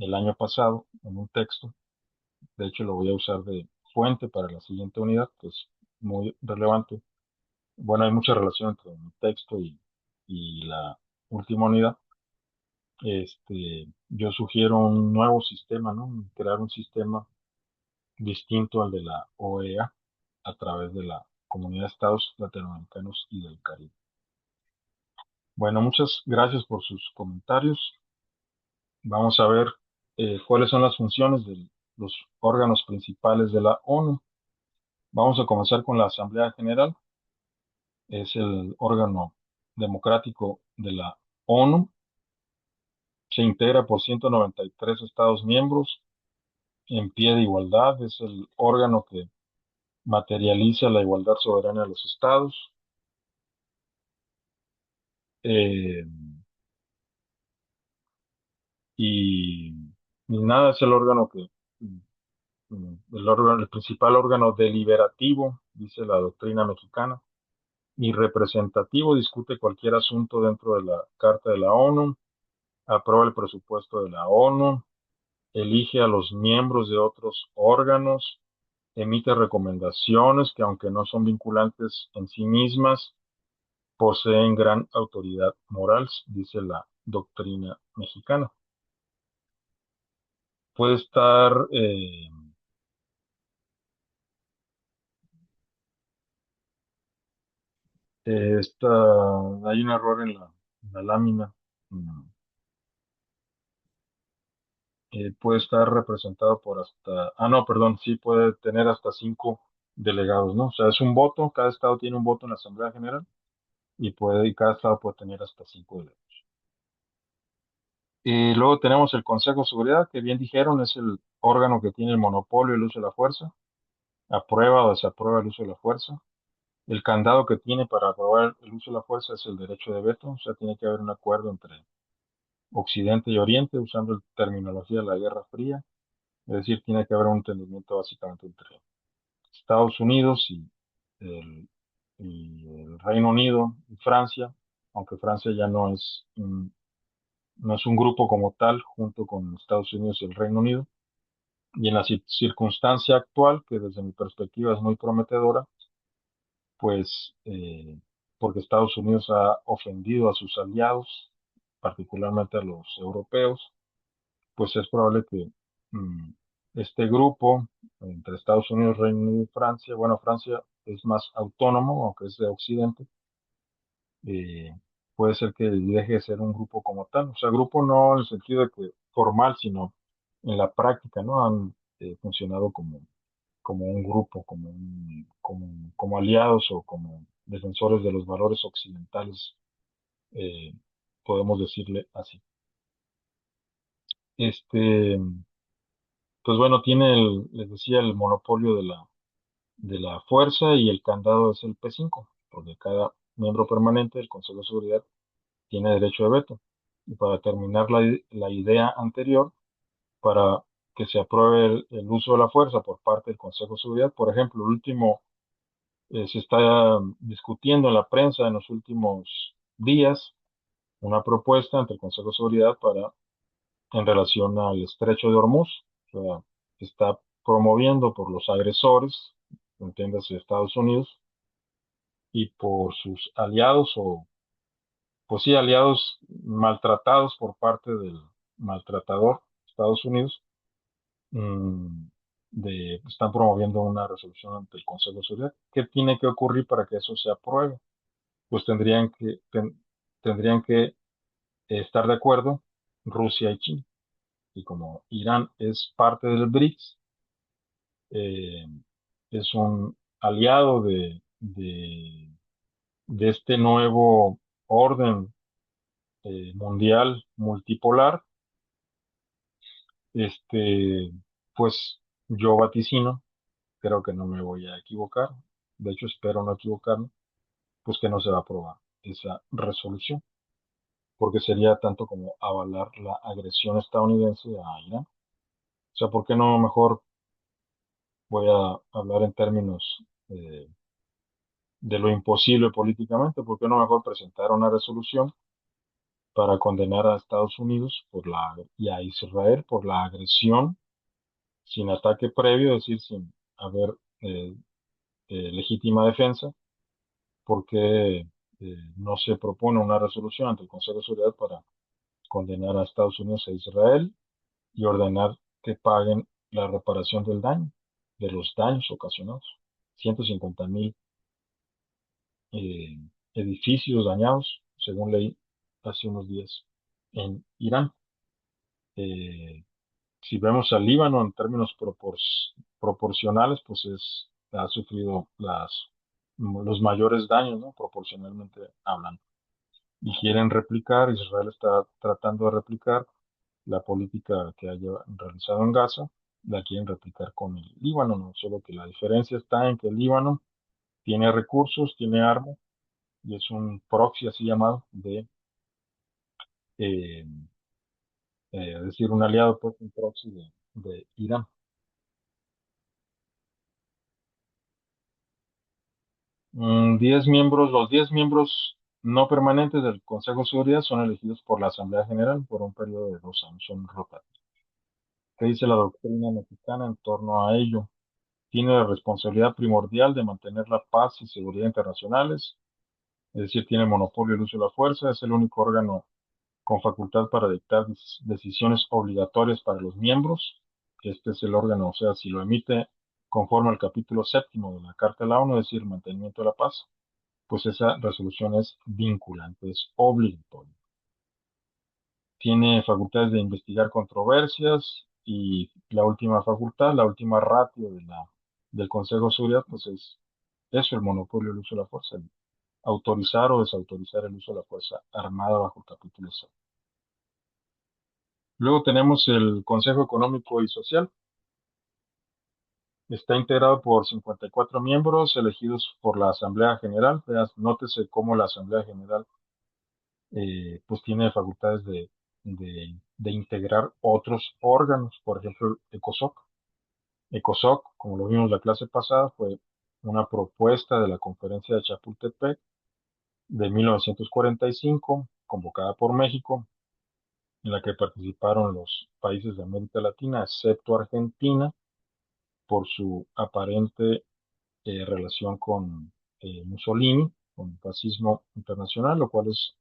el año pasado en un texto, de hecho lo voy a usar de fuente para la siguiente unidad, que es muy relevante. Bueno, hay mucha relación entre mi texto y la última unidad. Yo sugiero un nuevo sistema, ¿no? Crear un sistema distinto al de la OEA a través de la Comunidad de Estados Latinoamericanos y del Caribe. Bueno, muchas gracias por sus comentarios. Vamos a ver cuáles son las funciones de los órganos principales de la ONU. Vamos a comenzar con la Asamblea General. Es el órgano democrático de la ONU. Se integra por 193 Estados miembros en pie de igualdad. Es el órgano que materializa la igualdad soberana de los estados. eh, y, y nada, es el órgano el principal órgano deliberativo, dice la doctrina mexicana, y representativo, discute cualquier asunto dentro de la Carta de la ONU, aprueba el presupuesto de la ONU, elige a los miembros de otros órganos, emite recomendaciones que aunque no son vinculantes en sí mismas, poseen gran autoridad moral, dice la doctrina mexicana. Puede estar, hay un error en la lámina. Mm, puede estar representado por no, perdón, sí puede tener hasta 5 delegados, ¿no? O sea, es un voto, cada estado tiene un voto en la Asamblea General y cada estado puede tener hasta 5 delegados. Y luego tenemos el Consejo de Seguridad, que bien dijeron, es el órgano que tiene el monopolio del uso de la fuerza, aprueba o desaprueba el uso de la fuerza, El candado que tiene para aprobar el uso de la fuerza es el derecho de veto, o sea, tiene que haber un acuerdo entre Occidente y Oriente, usando la terminología de la Guerra Fría, es decir, tiene que haber un entendimiento básicamente entre Estados Unidos y el Reino Unido y Francia, aunque Francia ya no es un grupo como tal, junto con Estados Unidos y el Reino Unido. Y en la circunstancia actual, que desde mi perspectiva es muy prometedora, pues porque Estados Unidos ha ofendido a sus aliados, particularmente a los europeos, pues es probable que mm, este grupo entre Estados Unidos, Reino Unido y Francia, bueno, Francia es más autónomo, aunque es de Occidente, eh, puede ser que deje de ser un grupo como tal. O sea, grupo no en el sentido de que formal, sino en la práctica, ¿no? Han funcionado como un grupo, como aliados o como defensores de los valores occidentales, eh, podemos decirle así. Este, pues bueno, tiene les decía, el monopolio de la fuerza y el candado es el P5, porque cada miembro permanente del Consejo de Seguridad tiene derecho de veto. Y para terminar la idea anterior, para que se apruebe el uso de la fuerza por parte del Consejo de Seguridad, por ejemplo, el último se está discutiendo en la prensa en los últimos días una propuesta ante el Consejo de Seguridad en relación al estrecho de Hormuz. O sea, está promoviendo por los agresores, entiéndase Estados Unidos, y por sus aliados o, pues sí, aliados maltratados por parte del maltratador, Estados Unidos, mm, están promoviendo una resolución ante el Consejo de Seguridad. ¿Qué tiene que ocurrir para que eso se apruebe? Pues tendrían que estar de acuerdo Rusia y China. Y como Irán es parte del BRICS, eh, es un aliado de este nuevo orden mundial multipolar, este, pues yo vaticino, creo que no me voy a equivocar, de hecho espero no equivocarme, pues que no se va a aprobar esa resolución, porque sería tanto como avalar la agresión estadounidense a Irán. O sea, ¿por qué no mejor voy a hablar en términos de lo imposible políticamente? ¿Por qué no mejor presentar una resolución para condenar a Estados Unidos y a Israel por la agresión sin ataque previo, es decir, sin haber eh, legítima defensa? ¿Por qué no se propone una resolución ante el Consejo de Seguridad para condenar a Estados Unidos e Israel y ordenar que paguen la reparación del daño, de los daños ocasionados? 150.000 eh, edificios dañados, según leí hace unos días en Irán. Eh, si vemos al Líbano en términos proporcionales, pues ha sufrido los mayores daños, ¿no? Proporcionalmente hablando. Y quieren replicar, Israel está tratando de replicar la política que haya realizado en Gaza, la quieren replicar con el Líbano, ¿no? Solo que la diferencia está en que el Líbano tiene recursos, tiene armas, y es un proxy así llamado eh, es decir, un aliado, pues, un proxy de Irán. 10 miembros, los 10 miembros no permanentes del Consejo de Seguridad son elegidos por la Asamblea General por un periodo de 2 años, son rotativos. ¿Qué dice la doctrina mexicana en torno a ello? Tiene la responsabilidad primordial de mantener la paz y seguridad internacionales, es decir, tiene monopolio del uso de la fuerza, es el único órgano con facultad para dictar decisiones obligatorias para los miembros. Este es el órgano, o sea, si lo emite conforme al capítulo séptimo de la Carta de la ONU, es decir, mantenimiento de la paz, pues esa resolución es vinculante, es obligatoria. Tiene facultades de investigar controversias y la última facultad, la última ratio del Consejo de Seguridad, pues es eso, el monopolio del uso de la fuerza, el autorizar o desautorizar el uso de la fuerza armada bajo el capítulo 6. Luego tenemos el Consejo Económico y Social. Está integrado por 54 miembros elegidos por la Asamblea General. Nótese cómo la Asamblea General pues tiene facultades de integrar otros órganos, por ejemplo, el ECOSOC. ECOSOC, como lo vimos la clase pasada, fue una propuesta de la Conferencia de Chapultepec de 1945, convocada por México, en la que participaron los países de América Latina, excepto Argentina, por su aparente relación con Mussolini, con el fascismo internacional, lo cual es,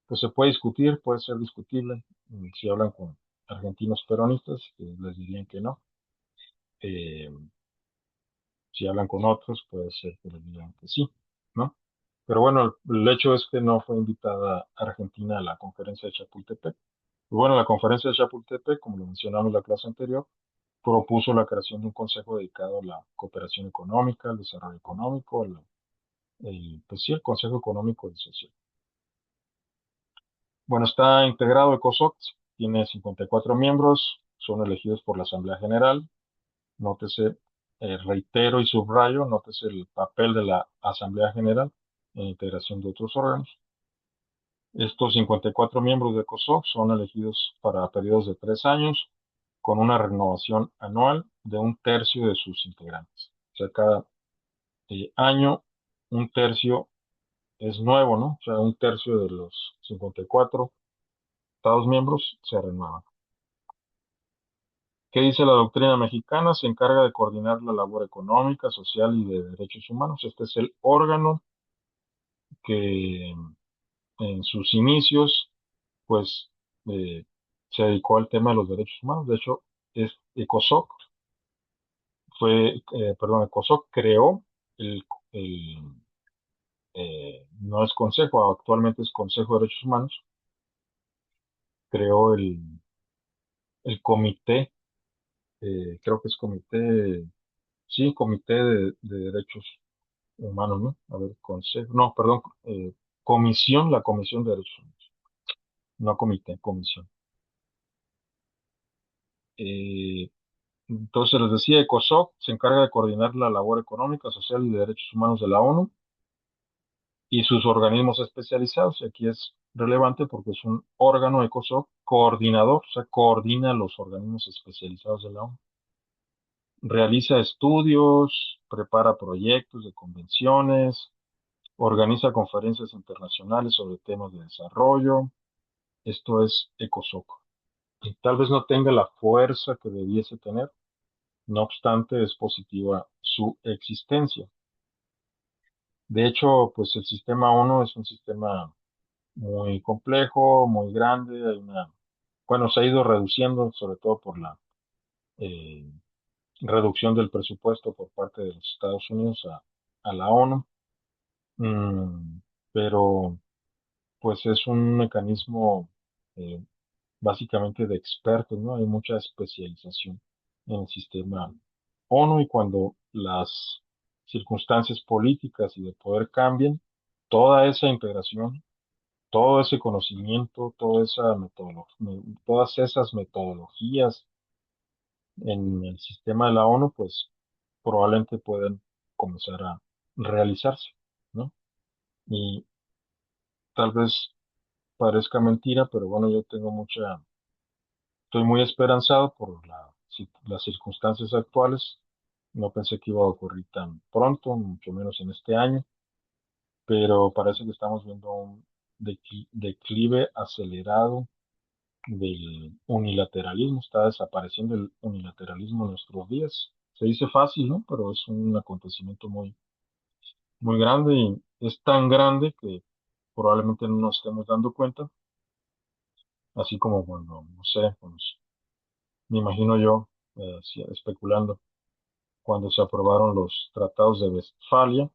pues se puede discutir, puede ser discutible. Si hablan con argentinos peronistas, les dirían que no. Eh, si hablan con otros, puede ser que les digan que sí, ¿no? Pero bueno, el hecho es que no fue invitada Argentina a la conferencia de Chapultepec. Y bueno, la conferencia de Chapultepec, como lo mencionamos en la clase anterior, propuso la creación de un consejo dedicado a la cooperación económica, al desarrollo económico, pues sí, el Consejo Económico y Social. Bueno, está integrado ECOSOC, tiene 54 miembros, son elegidos por la Asamblea General. Nótese, reitero y subrayo, nótese el papel de la Asamblea General en integración de otros órganos. Estos 54 miembros de ECOSOC son elegidos para periodos de 3 años, con una renovación anual de un tercio de sus integrantes. O sea, cada año un tercio es nuevo, ¿no? O sea, un tercio de los 54 Estados miembros se renuevan. ¿Qué dice la doctrina mexicana? Se encarga de coordinar la labor económica, social y de derechos humanos. Este es el órgano que en sus inicios, pues, se dedicó al tema de los derechos humanos. De hecho, es ECOSOC, ECOSOC creó el, el, no es consejo, actualmente es Consejo de Derechos Humanos, creó el comité, creo que es comité, sí, comité de derechos humanos, ¿no? A ver, consejo, no, perdón, comisión, la Comisión de Derechos Humanos, no comité, comisión. Eh, entonces les decía, ECOSOC se encarga de coordinar la labor económica, social y de derechos humanos de la ONU y sus organismos especializados. Y aquí es relevante porque es un órgano ECOSOC coordinador, o sea, coordina los organismos especializados de la ONU. Realiza estudios, prepara proyectos de convenciones, organiza conferencias internacionales sobre temas de desarrollo. Esto es ECOSOC. Y tal vez no tenga la fuerza que debiese tener, no obstante es positiva su existencia. De hecho, pues el sistema ONU es un sistema muy complejo, muy grande, bueno, se ha ido reduciendo, sobre todo por la eh, reducción del presupuesto por parte de los Estados Unidos a la ONU. Mm, pero pues es un mecanismo eh, básicamente de expertos, ¿no? Hay mucha especialización en el sistema ONU y cuando las circunstancias políticas y de poder cambian, toda esa integración, todo ese conocimiento, todas esas metodologías en el sistema de la ONU, pues probablemente pueden comenzar a realizarse, ¿no? Y tal vez parezca mentira, pero bueno, estoy muy esperanzado por las circunstancias actuales. No pensé que iba a ocurrir tan pronto, mucho menos en este año, pero parece que estamos viendo un declive acelerado del unilateralismo. Está desapareciendo el unilateralismo en nuestros días. Se dice fácil, ¿no? Pero es un acontecimiento muy, muy grande y es tan grande que probablemente no nos estemos dando cuenta, así como cuando, no sé, me imagino yo, sí, especulando, cuando se aprobaron los tratados de Westfalia,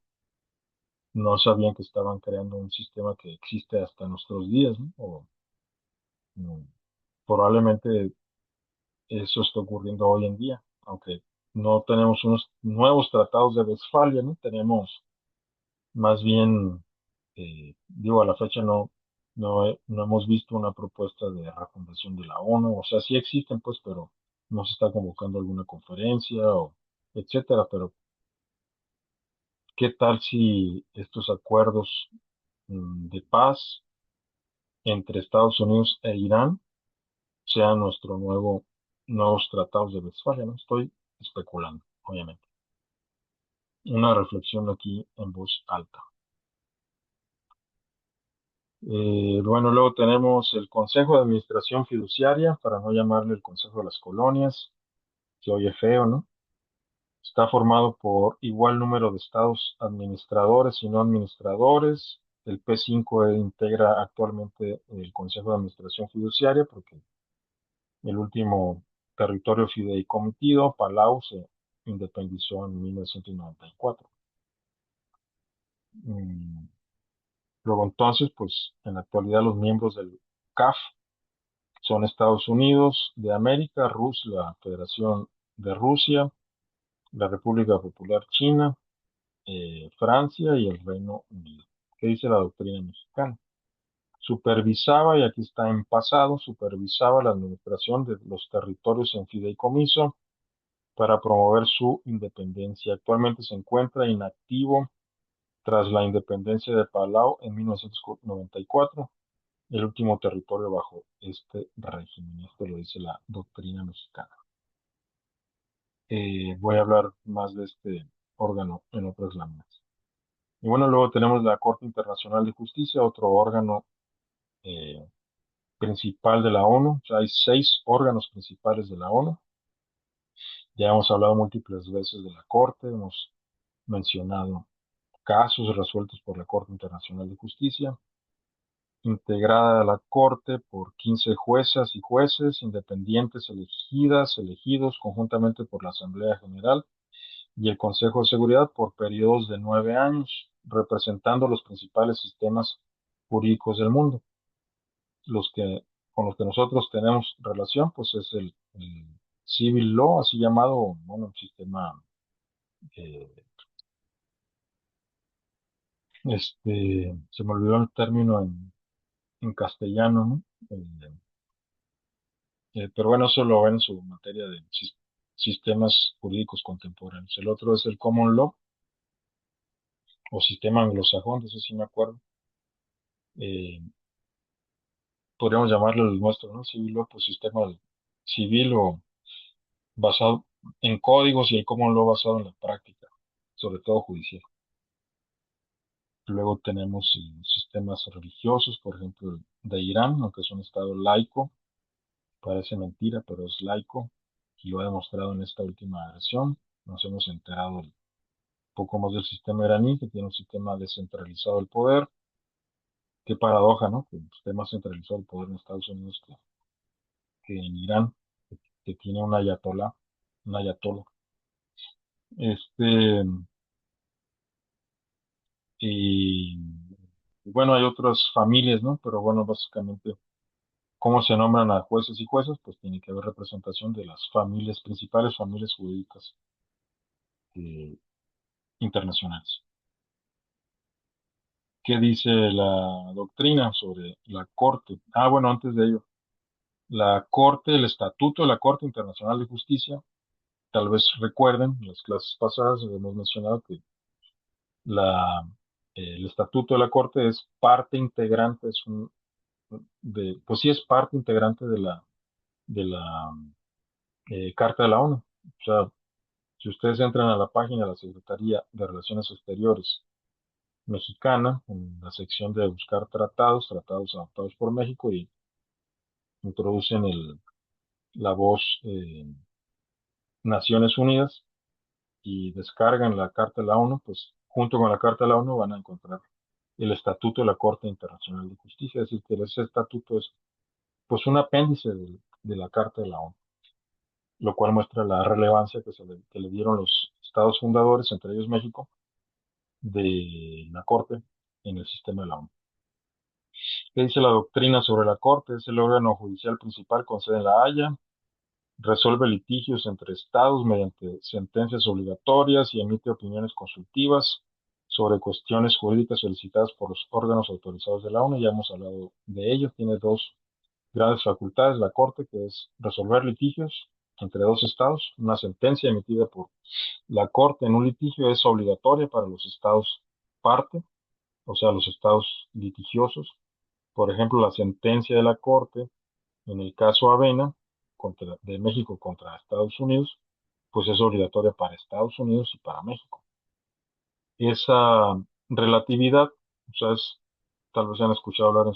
no sabían que estaban creando un sistema que existe hasta nuestros días, ¿no? Mm, probablemente eso está ocurriendo hoy en día, aunque no tenemos unos nuevos tratados de Westfalia, ¿no? Tenemos más bien, digo, a la fecha no hemos visto una propuesta de refundación de la ONU, o sea, sí existen, pues, pero no se está convocando alguna conferencia etcétera. Pero, ¿qué tal si estos acuerdos de paz entre Estados Unidos e Irán sean nuevos tratados de Westfalia? No estoy especulando, obviamente. Una reflexión aquí en voz alta. Bueno, luego tenemos el Consejo de Administración Fiduciaria, para no llamarle el Consejo de las Colonias, que oye feo, ¿no? Está formado por igual número de estados administradores y no administradores. El P5 integra actualmente el Consejo de Administración Fiduciaria porque el último territorio fideicomitido, Palau, se independizó en 1994. Mm, Luego entonces, pues en la actualidad los miembros del CAF son Estados Unidos de América, Rusia, la Federación de Rusia, la República Popular China, Francia y el Reino Unido. ¿Qué dice la doctrina mexicana? Supervisaba, y aquí está en pasado, supervisaba la administración de los territorios en fideicomiso para promover su independencia. Actualmente se encuentra inactivo tras la independencia de Palau en 1994, el último territorio bajo este régimen. Esto lo dice la doctrina mexicana. Voy a hablar más de este órgano en otras láminas. Y bueno, luego tenemos la Corte Internacional de Justicia, otro órgano eh, principal de la ONU. O sea, hay 6 órganos principales de la ONU. Ya hemos hablado múltiples veces de la Corte, hemos mencionado casos resueltos por la Corte Internacional de Justicia, integrada a la Corte por 15 juezas y jueces independientes elegidos conjuntamente por la Asamblea General y el Consejo de Seguridad por periodos de 9 años, representando los principales sistemas jurídicos del mundo. Con los que nosotros tenemos relación, pues es el Civil Law, así llamado, bueno, el sistema, eh, se me olvidó el término en castellano, ¿no? Pero bueno, eso lo ven en su materia de sistemas jurídicos contemporáneos. El otro es el Common Law o sistema anglosajón, de eso sí me acuerdo. Eh, Podríamos llamarlo el nuestro, ¿no? Civil Law, pues sistema civil o basado en códigos, y el Common Law basado en la práctica, sobre todo judicial. Luego tenemos sistemas religiosos, por ejemplo, de Irán, aunque es un estado laico, parece mentira, pero es laico, y lo ha demostrado en esta última versión. Nos hemos enterado un poco más del sistema iraní, que tiene un sistema descentralizado del poder. Qué paradoja, ¿no? Que esté más centralizado el poder en Estados Unidos que en Irán, que tiene un ayatollah. Este, y bueno, hay otras familias, ¿no? Pero bueno, básicamente, ¿cómo se nombran a jueces y juezas? Pues tiene que haber representación de las principales familias jurídicas eh, internacionales. ¿Qué dice la doctrina sobre la Corte? Ah, bueno, antes de ello, la Corte, el Estatuto de la Corte Internacional de Justicia, tal vez recuerden, en las clases pasadas hemos mencionado que la, el Estatuto de la Corte es parte integrante, pues sí es parte integrante de la Carta de la ONU. O sea, si ustedes entran a la página de la Secretaría de Relaciones Exteriores mexicana, en la sección de buscar tratados adoptados por México, y introducen la voz Naciones Unidas y descargan la Carta de la ONU, pues junto con la Carta de la ONU van a encontrar el Estatuto de la Corte Internacional de Justicia. Es decir, que ese estatuto es pues un apéndice de la Carta de la ONU, lo cual muestra la relevancia que le dieron los estados fundadores, entre ellos México, de la Corte en el sistema de la ONU. ¿Qué dice la doctrina sobre la Corte? Es el órgano judicial principal con sede en La Haya, resuelve litigios entre estados mediante sentencias obligatorias y emite opiniones consultivas sobre cuestiones jurídicas solicitadas por los órganos autorizados de la ONU. Ya hemos hablado de ello. Tiene dos grandes facultades la Corte, que es resolver litigios entre dos estados. Una sentencia emitida por la Corte en un litigio es obligatoria para los estados parte, o sea, los estados litigiosos. Por ejemplo, la sentencia de la Corte en el caso Avena de México contra Estados Unidos, pues es obligatoria para Estados Unidos y para México. Esa relatividad, o sea, tal vez han escuchado hablar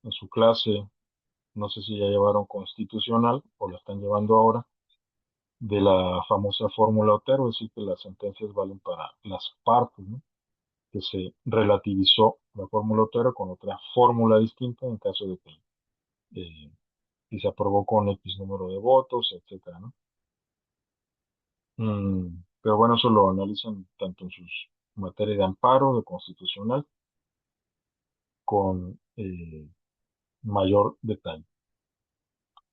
en su clase, no sé si ya llevaron constitucional o la están llevando ahora, de la famosa fórmula Otero, es decir, que las sentencias valen para las partes, ¿no? Que se relativizó la fórmula Otero con otra fórmula distinta en caso de que si se aprobó con X número de votos, etcétera, ¿no? Pero bueno, eso lo analizan tanto en sus materias de amparo, de constitucional, con mayor detalle.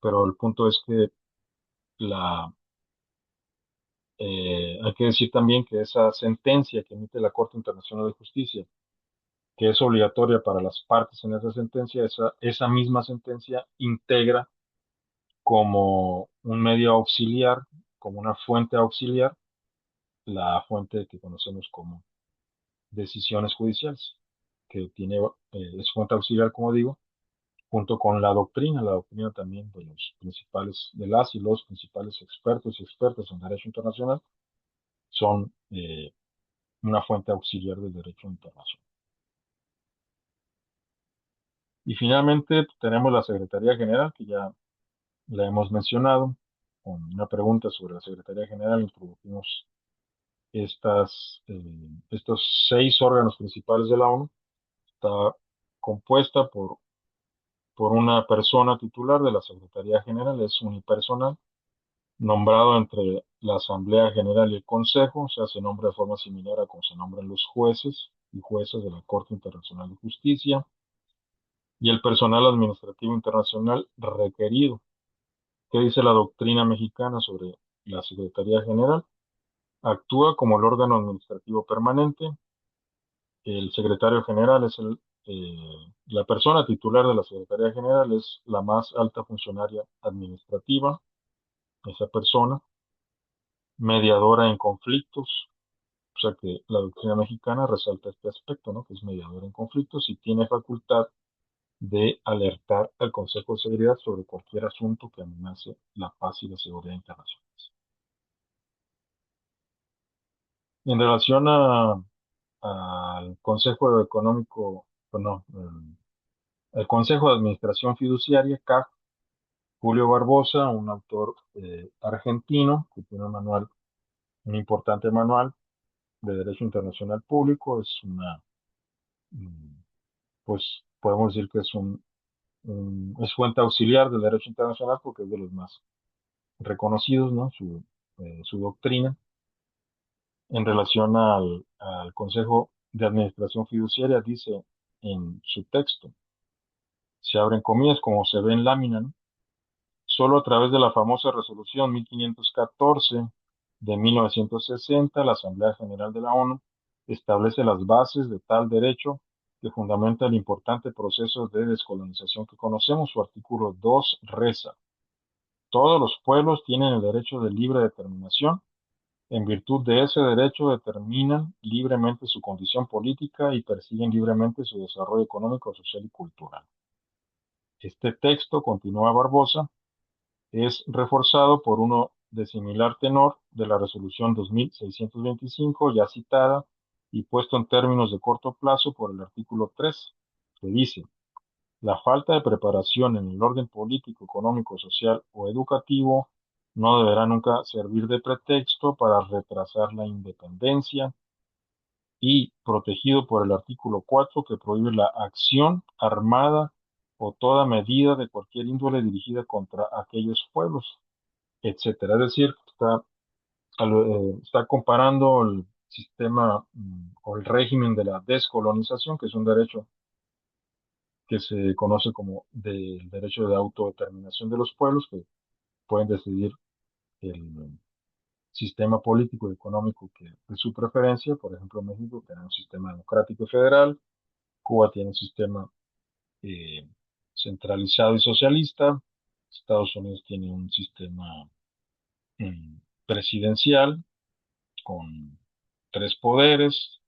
Pero el punto es que la, hay que decir también que esa sentencia que emite la Corte Internacional de Justicia, que es obligatoria para las partes en esa sentencia, esa misma sentencia integra como un medio auxiliar, como una fuente auxiliar, la fuente que conocemos como decisiones judiciales, que tiene, es fuente auxiliar, como digo, junto con la doctrina también de los principales, de las y los principales expertos y expertas en derecho internacional, son una fuente auxiliar del derecho internacional. Y finalmente tenemos la Secretaría General, que ya la hemos mencionado. Con una pregunta sobre la Secretaría General introdujimos estos 6 órganos principales de la ONU. Está compuesta por una persona titular de la Secretaría General, es unipersonal, nombrado entre la Asamblea General y el Consejo, o sea, se nombra de forma similar a como se nombran los jueces y juezas de la Corte Internacional de Justicia, y el personal administrativo internacional requerido. ¿Qué dice la doctrina mexicana sobre la Secretaría General? Actúa como el órgano administrativo permanente. El secretario general la persona titular de la Secretaría General es la más alta funcionaria administrativa, esa persona, mediadora en conflictos, o sea que la doctrina mexicana resalta este aspecto, ¿no? Que es mediadora en conflictos y tiene facultad de alertar al Consejo de Seguridad sobre cualquier asunto que amenace la paz y la seguridad internacionales. En relación al Consejo Económico, bueno, el Consejo de Administración Fiduciaria, CAF, Julio Barbosa, un autor argentino que tiene un importante manual de Derecho Internacional Público, mm, pues podemos decir que es fuente auxiliar del derecho internacional porque es de los más reconocidos, ¿no? Su doctrina en relación al Consejo de Administración Fiduciaria dice en su texto, se abren comillas como se ve en lámina, ¿no? Solo a través de la famosa resolución 1514 de 1960, la Asamblea General de la ONU establece las bases de tal derecho que fundamenta el importante proceso de descolonización que conocemos. Su artículo 2 reza: todos los pueblos tienen el derecho de libre determinación. En virtud de ese derecho determinan libremente su condición política y persiguen libremente su desarrollo económico, social y cultural. Este texto, continúa Barbosa, es reforzado por uno de similar tenor de la resolución 2625, ya citada, y puesto en términos de corto plazo por el artículo 3, que dice: la falta de preparación en el orden político, económico, social o educativo no deberá nunca servir de pretexto para retrasar la independencia, y protegido por el artículo 4, que prohíbe la acción armada o toda medida de cualquier índole dirigida contra aquellos pueblos, etcétera. Es decir, está comparando el sistema o el régimen de la descolonización, que es un derecho que se conoce como del derecho de autodeterminación de los pueblos, que pueden decidir el sistema político y económico que de su preferencia. Por ejemplo, México tiene un sistema democrático y federal, Cuba tiene un sistema eh, centralizado y socialista, Estados Unidos tiene un sistema presidencial con tres poderes.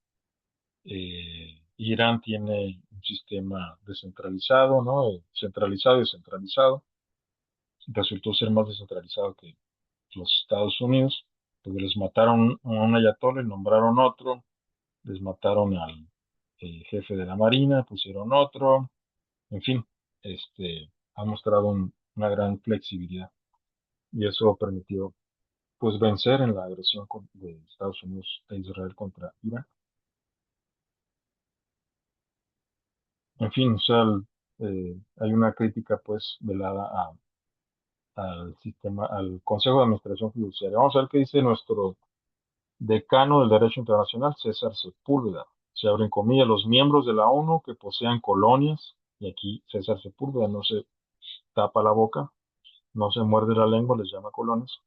Irán tiene un sistema descentralizado, ¿no? Centralizado y descentralizado. Resultó ser más descentralizado que los Estados Unidos, porque les mataron a un ayatollah y nombraron otro, les mataron al jefe de la Marina, pusieron otro, en fin, ha mostrado una gran flexibilidad y eso permitió pues vencer en la agresión de Estados Unidos e Israel contra Irán. En fin, o sea, hay una crítica pues velada al sistema, al Consejo de Administración Fiduciaria. Vamos a ver qué dice nuestro decano del Derecho Internacional, César Sepúlveda. Se abren comillas, los miembros de la ONU que posean colonias, y aquí César Sepúlveda no se tapa la boca, no se muerde la lengua, les llama colonias,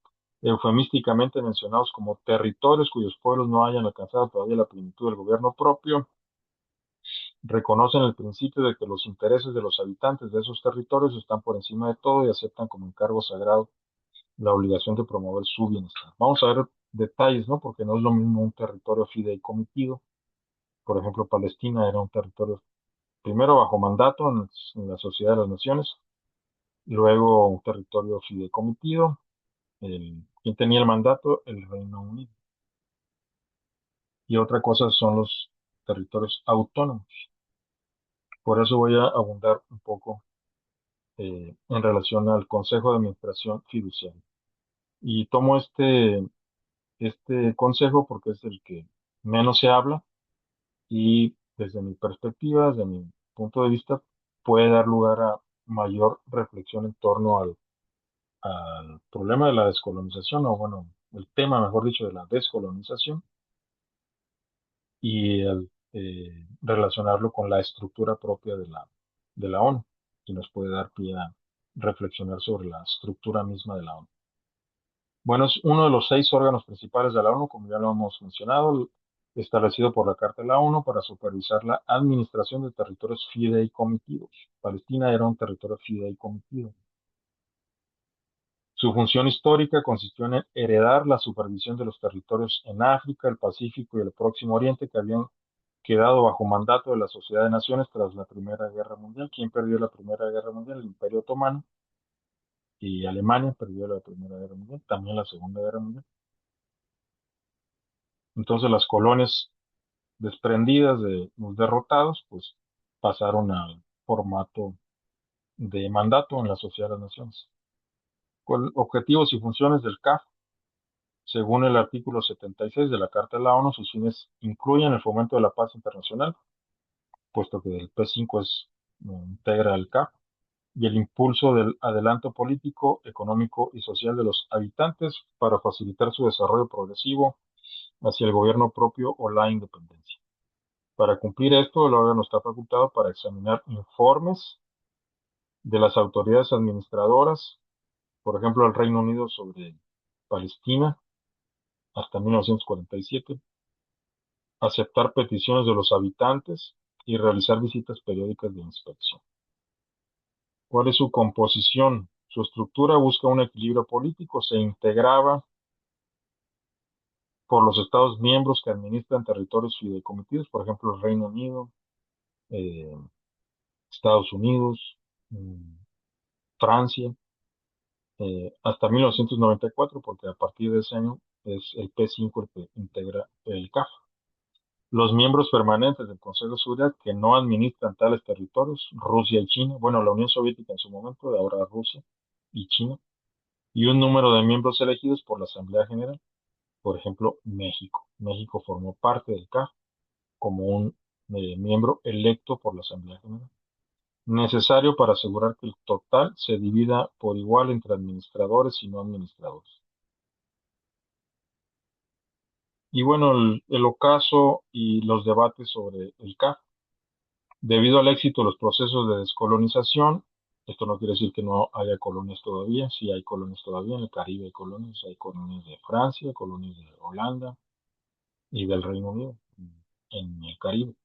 eufemísticamente mencionados como territorios cuyos pueblos no hayan alcanzado todavía la plenitud del gobierno propio, reconocen el principio de que los intereses de los habitantes de esos territorios están por encima de todo y aceptan como encargo sagrado la obligación de promover su bienestar. Vamos a ver detalles, ¿no? Porque no es lo mismo un territorio fideicomitido. Por ejemplo, Palestina era un territorio primero bajo mandato en la Sociedad de las Naciones, luego un territorio fideicomitido. ¿Quién tenía el mandato? El Reino Unido. Y otra cosa son los territorios autónomos. Por eso voy a abundar un poco en relación al Consejo de Administración Fiduciaria. Y tomo este consejo porque es el que menos se habla y desde mi perspectiva, desde mi punto de vista, puede dar lugar a mayor reflexión en torno al problema de la descolonización, o bueno, el tema, mejor dicho, de la descolonización y el relacionarlo con la estructura propia de la ONU, y nos puede dar pie a reflexionar sobre la estructura misma de la ONU. Bueno, es uno de los 6 órganos principales de la ONU, como ya lo hemos mencionado, establecido por la Carta de la ONU para supervisar la administración de territorios fideicomitidos. Palestina era un territorio fideicomitido. Su función histórica consistió en heredar la supervisión de los territorios en África, el Pacífico y el Próximo Oriente que habían quedado bajo mandato de la Sociedad de Naciones tras la Primera Guerra Mundial. ¿Quién perdió la Primera Guerra Mundial? El Imperio Otomano, y Alemania perdió la Primera Guerra Mundial, también la Segunda Guerra Mundial. Entonces las colonias desprendidas de los derrotados, pues pasaron al formato de mandato en la Sociedad de las Naciones. Objetivos y funciones del CAF. Según el artículo 76 de la Carta de la ONU, sus fines incluyen el fomento de la paz internacional, puesto que el P5 integra el CAF, y el impulso del adelanto político, económico y social de los habitantes para facilitar su desarrollo progresivo hacia el gobierno propio o la independencia. Para cumplir esto, el órgano está facultado para examinar informes de las autoridades administradoras, por ejemplo, el Reino Unido sobre Palestina hasta 1947, aceptar peticiones de los habitantes y realizar visitas periódicas de inspección. ¿Cuál es su composición? Su estructura busca un equilibrio político, se integraba por los Estados miembros que administran territorios fideicomitidos, por ejemplo, el Reino Unido, eh, Estados Unidos, Francia, hasta 1994, porque a partir de ese año es el P5 el que integra el CAF. Los miembros permanentes del Consejo de Seguridad que no administran tales territorios, Rusia y China, bueno, la Unión Soviética en su momento, de ahora Rusia y China, y un número de miembros elegidos por la Asamblea General, por ejemplo, México. México formó parte del CAF como un miembro electo por la Asamblea General, necesario para asegurar que el total se divida por igual entre administradores y no administradores. Y bueno, el ocaso y los debates sobre el CAF. Debido al éxito de los procesos de descolonización, esto no quiere decir que no haya colonias todavía, sí hay colonias todavía, en el Caribe hay colonias de Francia, colonias de Holanda y del Reino Unido en el Caribe.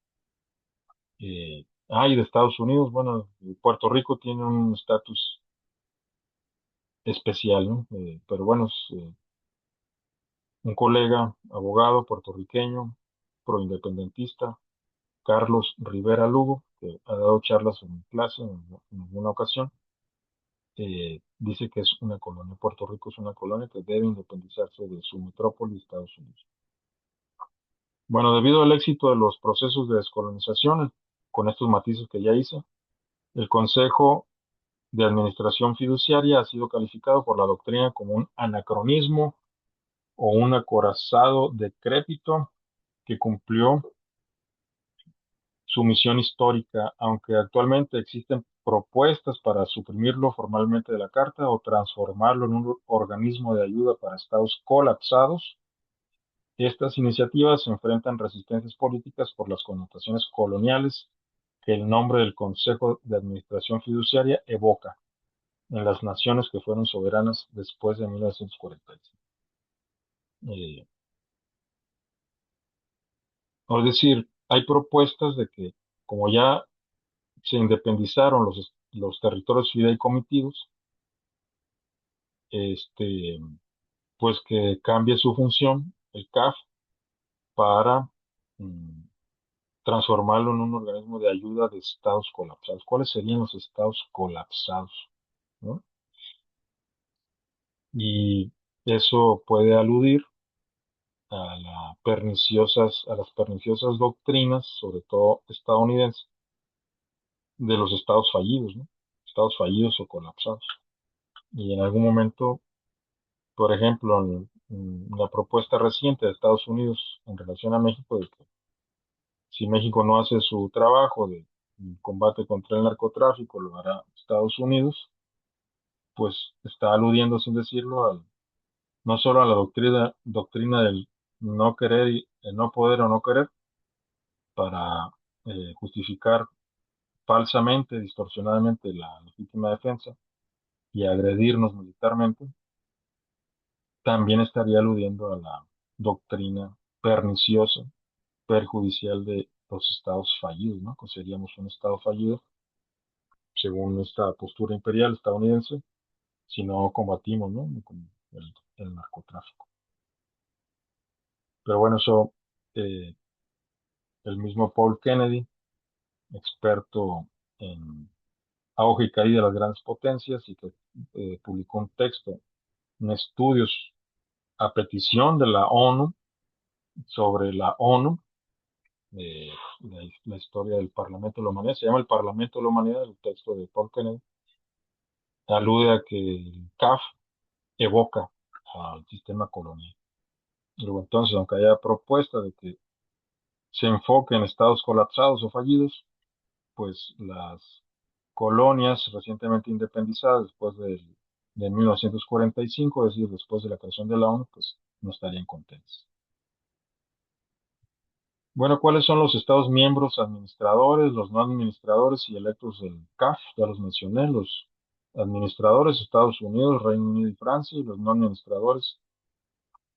Y de Estados Unidos, bueno, Puerto Rico tiene un estatus especial, ¿no? Pero bueno, es un colega, abogado puertorriqueño, proindependentista, Carlos Rivera Lugo, que ha dado charlas en mi clase en alguna ocasión, dice que es una colonia, Puerto Rico es una colonia que debe independizarse de su metrópoli, Estados Unidos. Bueno, debido al éxito de los procesos de descolonización, con estos matices que ya hice, el Consejo de Administración Fiduciaria ha sido calificado por la doctrina como un anacronismo o un acorazado decrépito que cumplió su misión histórica, aunque actualmente existen propuestas para suprimirlo formalmente de la Carta o transformarlo en un organismo de ayuda para estados colapsados. Estas iniciativas enfrentan resistencias políticas por las connotaciones coloniales que el nombre del Consejo de Administración Fiduciaria evoca en las naciones que fueron soberanas después de 1945. Eh, es decir, hay propuestas de que, como ya se independizaron los territorios fideicomitivos, este, pues que cambie su función, el CAF, para mm, transformarlo en un organismo de ayuda de estados colapsados. ¿Cuáles serían los estados colapsados? ¿No? Y eso puede aludir a las perniciosas doctrinas, sobre todo estadounidenses, de los estados fallidos, ¿no? Estados fallidos o colapsados. Y en algún momento, por ejemplo, en la propuesta reciente de Estados Unidos en relación a México, de que si México no hace su trabajo de combate contra el narcotráfico, lo hará Estados Unidos, pues está aludiendo, sin decirlo, no solo a la doctrina del no querer, el no poder o no querer, para justificar falsamente, distorsionadamente la legítima defensa y agredirnos militarmente, también estaría aludiendo a la doctrina perniciosa, perjudicial de los estados fallidos, ¿no? Que seríamos un estado fallido según esta postura imperial estadounidense si no combatimos, ¿no? Con el narcotráfico. Pero bueno, eso, eh, el mismo Paul Kennedy, experto en auge y caída de las grandes potencias, y que publicó un texto, un estudios a petición de la ONU sobre la ONU, la historia del Parlamento de la Humanidad, se llama el Parlamento de la Humanidad, el texto de Paul Kennedy, alude a que el CAF evoca al sistema colonial. Luego entonces, aunque haya propuesta de que se enfoque en estados colapsados o fallidos, pues las colonias recientemente independizadas de 1945, es decir, después de la creación de la ONU, pues no estarían contentas. Bueno, ¿cuáles son los estados miembros administradores, los no administradores y electos del CAF? Ya los mencioné, los administradores, Estados Unidos, Reino Unido y Francia, y los no administradores,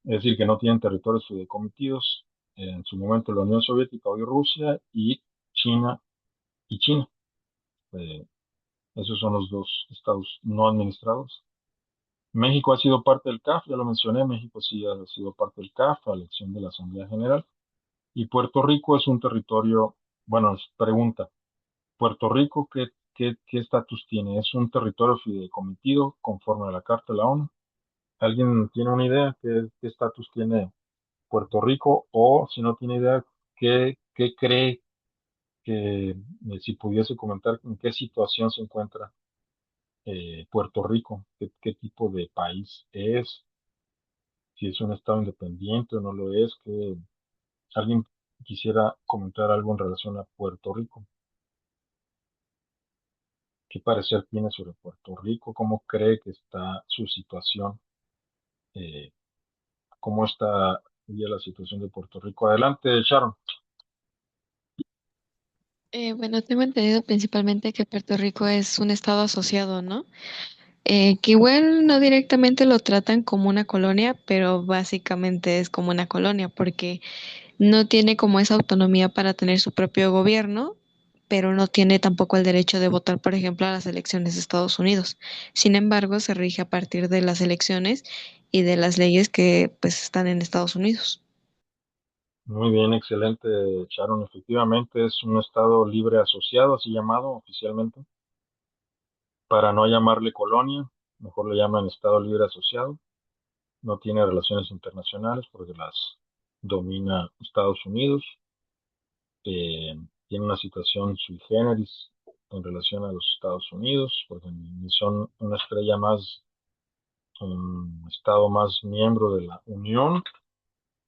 es decir, que no tienen territorios fideikomitidos, en su momento la Unión Soviética, hoy Rusia, y China y China. Eh, Esos son los dos estados no administrados. México ha sido parte del CAF, ya lo mencioné, México sí ha sido parte del CAF a elección de la Asamblea General. Y Puerto Rico es un territorio, bueno, pregunta, ¿Puerto Rico qué estatus tiene? ¿Es un territorio fideicomitido conforme a la Carta de la ONU? ¿Alguien tiene una idea qué estatus tiene Puerto Rico? O si no tiene idea, qué cree que, si pudiese comentar en qué situación se encuentra Puerto Rico, qué tipo de país es, si es un estado independiente o no lo es, que alguien quisiera comentar algo en relación a Puerto Rico. ¿Qué parecer tiene sobre Puerto Rico? ¿Cómo cree que está su situación? Eh, ¿Cómo está ya la situación de Puerto Rico? Adelante, Sharon. Bueno, tengo entendido principalmente que Puerto Rico es un estado asociado, ¿no? Que igual no directamente lo tratan como una colonia, pero básicamente es como una colonia porque no tiene como esa autonomía para tener su propio gobierno, pero no tiene tampoco el derecho de votar, por ejemplo, a las elecciones de Estados Unidos. Sin embargo, se rige a partir de las elecciones y de las leyes que pues están en Estados Unidos. Muy bien, excelente, Sharon. Efectivamente, es un estado libre asociado, así llamado oficialmente. Para no llamarle colonia, mejor le llaman estado libre asociado. No tiene relaciones internacionales porque las domina Estados Unidos. Eh, Tiene una situación sui generis en relación a los Estados Unidos, porque ni son una estrella más, un estado más miembro de la Unión,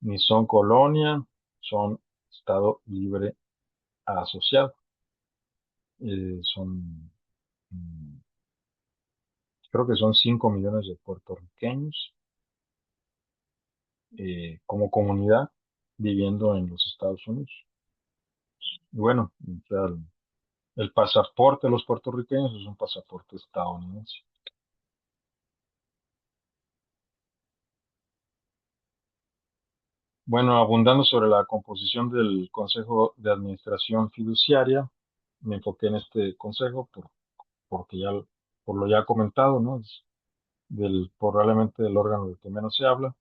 ni son colonia, son estado libre asociado. Son, mm, creo que son 5 millones de puertorriqueños como comunidad viviendo en los Estados Unidos. Y bueno, o sea, el pasaporte de los puertorriqueños es un pasaporte estadounidense. Bueno, abundando sobre la composición del Consejo de Administración Fiduciaria, me enfoqué en este consejo porque ya, por lo ya comentado, ¿no? Es probablemente del órgano del que menos se habla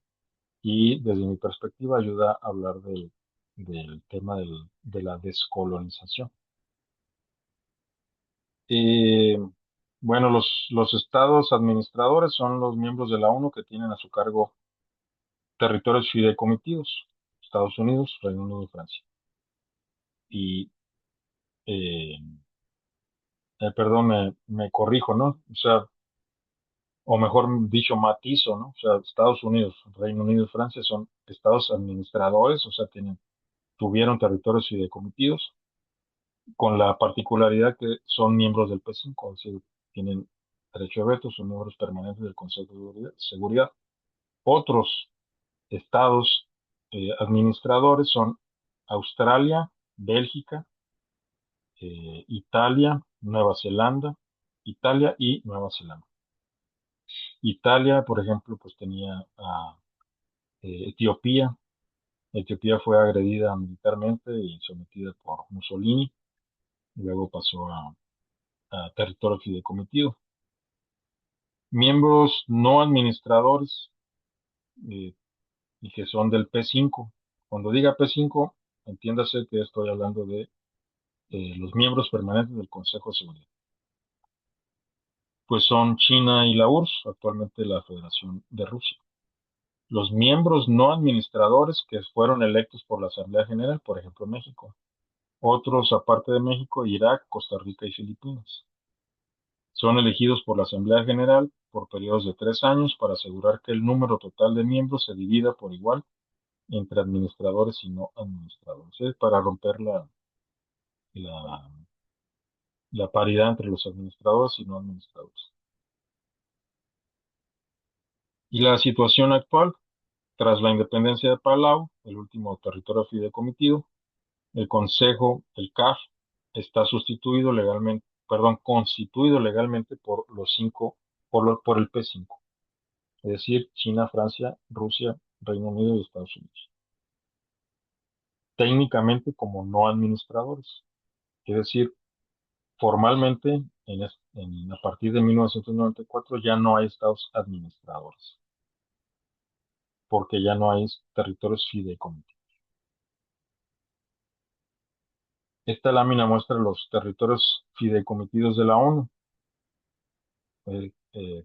y desde mi perspectiva ayuda a hablar del tema de la descolonización. Eh, bueno, los estados administradores son los miembros de la ONU que tienen a su cargo territorios fideikomitidos, Estados Unidos, Reino Unido y Francia. Y, eh, perdón, me corrijo, ¿no? O sea, o mejor dicho, matizo, ¿no? O sea, Estados Unidos, Reino Unido y Francia son estados administradores, o sea, tuvieron territorios fideikomitidos, con la particularidad que son miembros del P5, es decir, tienen derecho de veto, son miembros permanentes del Consejo de Seguridad. Otros estados administradores son Australia, Bélgica, Italia, Nueva Zelanda, Italia y Nueva Zelanda. Italia, por ejemplo, pues tenía a Etiopía. Etiopía fue agredida militarmente y sometida por Mussolini, y luego pasó a territorio fideicomitido. Miembros no administradores eh, y que son del P5. Cuando diga P5, entiéndase que estoy hablando de los miembros permanentes del Consejo de Seguridad. Pues son China y la URSS, actualmente la Federación de Rusia. Los miembros no administradores que fueron electos por la Asamblea General, por ejemplo México. Otros, aparte de México, Irak, Costa Rica y Filipinas. Son elegidos por la Asamblea General por periodos de 3 años para asegurar que el número total de miembros se divida por igual entre administradores y no administradores. Es para romper la, la paridad entre los administradores y no administradores. Y la situación actual, tras la independencia de Palau, el último territorio fideicomitido, el Consejo, el CAF, está constituido legalmente por los cinco, por el P5, es decir, China, Francia, Rusia, Reino Unido y Estados Unidos. Técnicamente como no administradores, es decir, formalmente a partir de 1994 ya no hay estados administradores, porque ya no hay territorios fideikomitidos. Esta lámina muestra los territorios fideikomitidos de la ONU,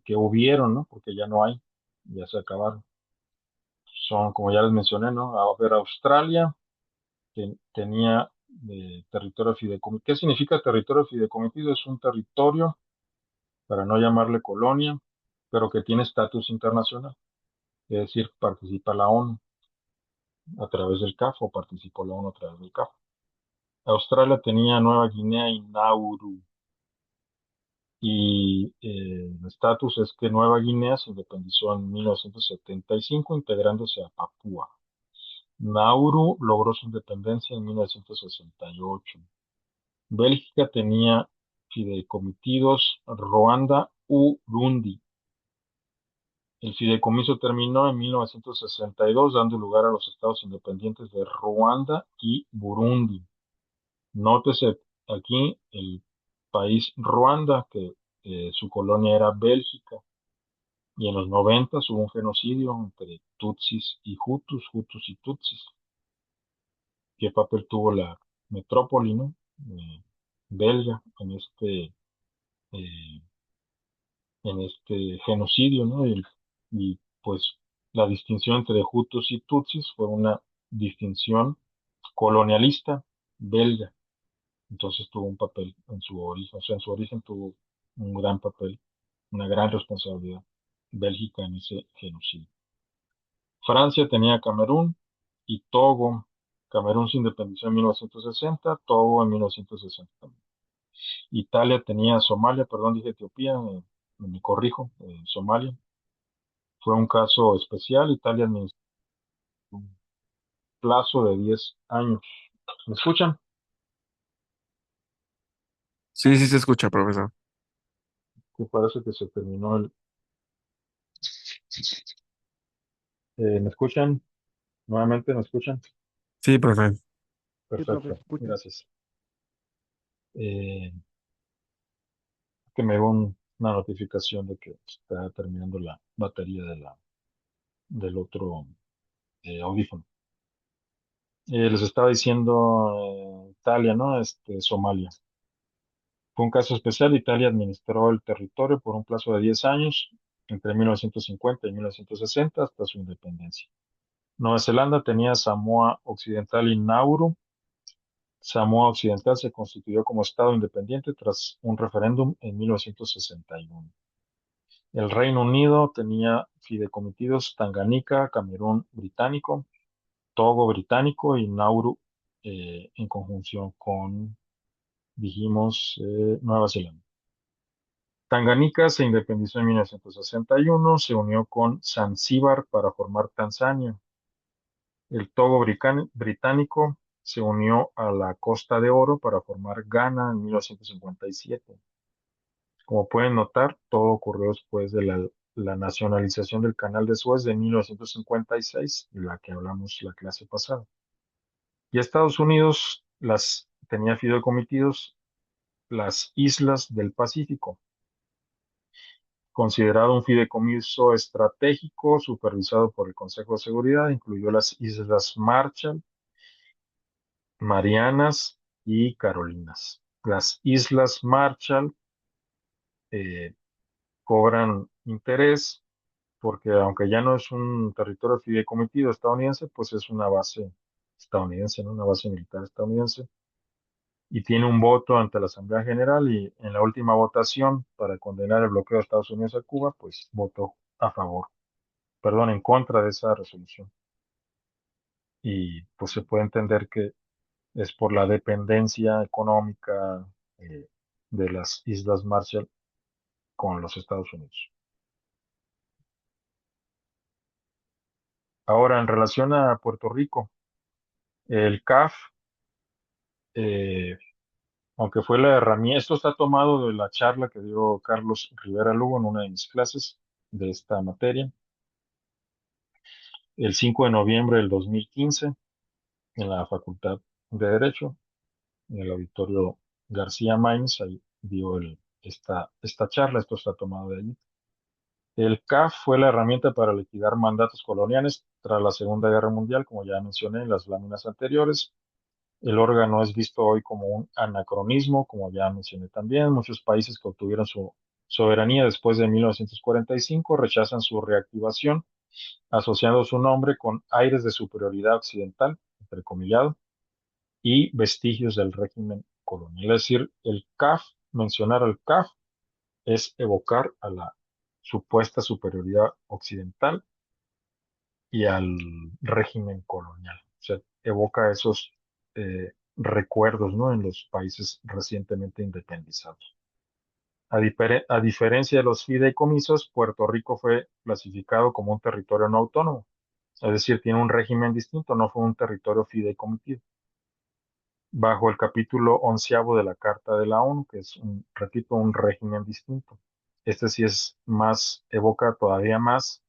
que hubieron, ¿no? Porque ya no hay, ya se acabaron. Son, como ya les mencioné, ¿no? A ver, Australia tenía territorio fideikomitido. ¿Qué significa territorio fideikomitido? Es un territorio, para no llamarle colonia, pero que tiene estatus internacional. Es decir, participa la ONU a través del CAF o participó la ONU a través del CAF. Australia tenía Nueva Guinea y Nauru. Y el estatus es que Nueva Guinea se independizó en 1975, integrándose a Papúa. Nauru logró su independencia en 1968. Bélgica tenía fideikomitidos Ruanda u Burundi. El fideicomiso terminó en 1962, dando lugar a los estados independientes de Ruanda y Burundi. Nótese Aquí el país Ruanda, que su colonia era Bélgica, y en los 90 hubo un genocidio entre Tutsis y Hutus, Hutus y Tutsis. ¿Qué papel tuvo la metrópoli, ¿no? Belga eh, en este genocidio, ¿no? Y pues la distinción entre Hutus y Tutsis fue una distinción colonialista belga. Entonces tuvo un papel en su origen, o sea, en su origen tuvo un gran papel, una gran responsabilidad Bélgica en ese genocidio. Francia tenía Camerún y Togo. Camerún se independizó en 1960, Togo en 1960 también. Italia tenía Somalia, perdón, dije Etiopía, me corrijo, Somalia. Fue un caso especial. Italia administró un plazo de 10 años. ¿Me escuchan? Sí, sí se escucha, profesor. Que parece que se terminó el... ¿Me escuchan? Nuevamente, ¿me escuchan? Sí, profe. Sí, profe, Perfecto, se escucha. gracias. Eh, que me dio una notificación de que está terminando la batería del otro audífono. Les estaba diciendo Italia, ¿no? Somalia. Fue un caso especial. Italia administró el territorio por un plazo de 10 años, entre 1950 y 1960, hasta su independencia. Nueva Zelanda tenía Samoa Occidental y Nauru. Samoa Occidental se constituyó como estado independiente tras un referéndum en 1961. El Reino Unido tenía fideikomitidos Tanganica, Camerún británico, Togo británico y Nauru en conjunción con, dijimos, Nueva Zelanda. Tanganica se independizó en 1961, se unió con Zanzíbar para formar Tanzania. El Togo británico se unió a la Costa de Oro para formar Ghana en 1957. Como pueden notar, todo ocurrió después de la nacionalización del Canal de Suez de 1956, de la que hablamos la clase pasada. Y Estados Unidos tenía fideikomitidos las islas del Pacífico, considerado un fideicomiso estratégico supervisado por el Consejo de Seguridad, incluyó las Islas Marshall, Marianas y Carolinas. Las Islas Marshall eh, cobran interés porque aunque ya no es un territorio fideicomitido estadounidense, pues es una base estadounidense, ¿no? Una base militar estadounidense, y tiene un voto ante la Asamblea General y en la última votación para condenar el bloqueo de Estados Unidos a Cuba, pues votó a favor, perdón, en contra de esa resolución. Y pues se puede entender que es por la dependencia económica eh, de las Islas Marshall con los Estados Unidos. Ahora, en relación a Puerto Rico, el CAF, eh, aunque fue la herramienta, esto está tomado de la charla que dio Carlos Rivera Lugo en una de mis clases de esta materia, el 5 de noviembre del 2015, en la Facultad de Derecho, en el auditorio García Maínez, ahí dio esta charla, esto está tomado de allí. El CAF fue la herramienta para liquidar mandatos coloniales tras la Segunda Guerra Mundial, como ya mencioné en las láminas anteriores. El órgano es visto hoy como un anacronismo, como ya mencioné también. Muchos países que obtuvieron su soberanía después de 1945 rechazan su reactivación, asociando su nombre con aires de superioridad occidental, entrecomillado, y vestigios del régimen colonial. Es decir, el CAF, mencionar al CAF es evocar a la supuesta superioridad occidental y al régimen colonial. O sea, evoca esos recuerdos, ¿no? En los países recientemente independizados. A diferencia de los fideicomisos, Puerto Rico fue clasificado como un territorio no autónomo, es decir, tiene un régimen distinto, no fue un territorio fideicomitido, bajo el capítulo 11 de la Carta de la ONU, que es, repito, un régimen distinto. Este sí es más, evoca todavía más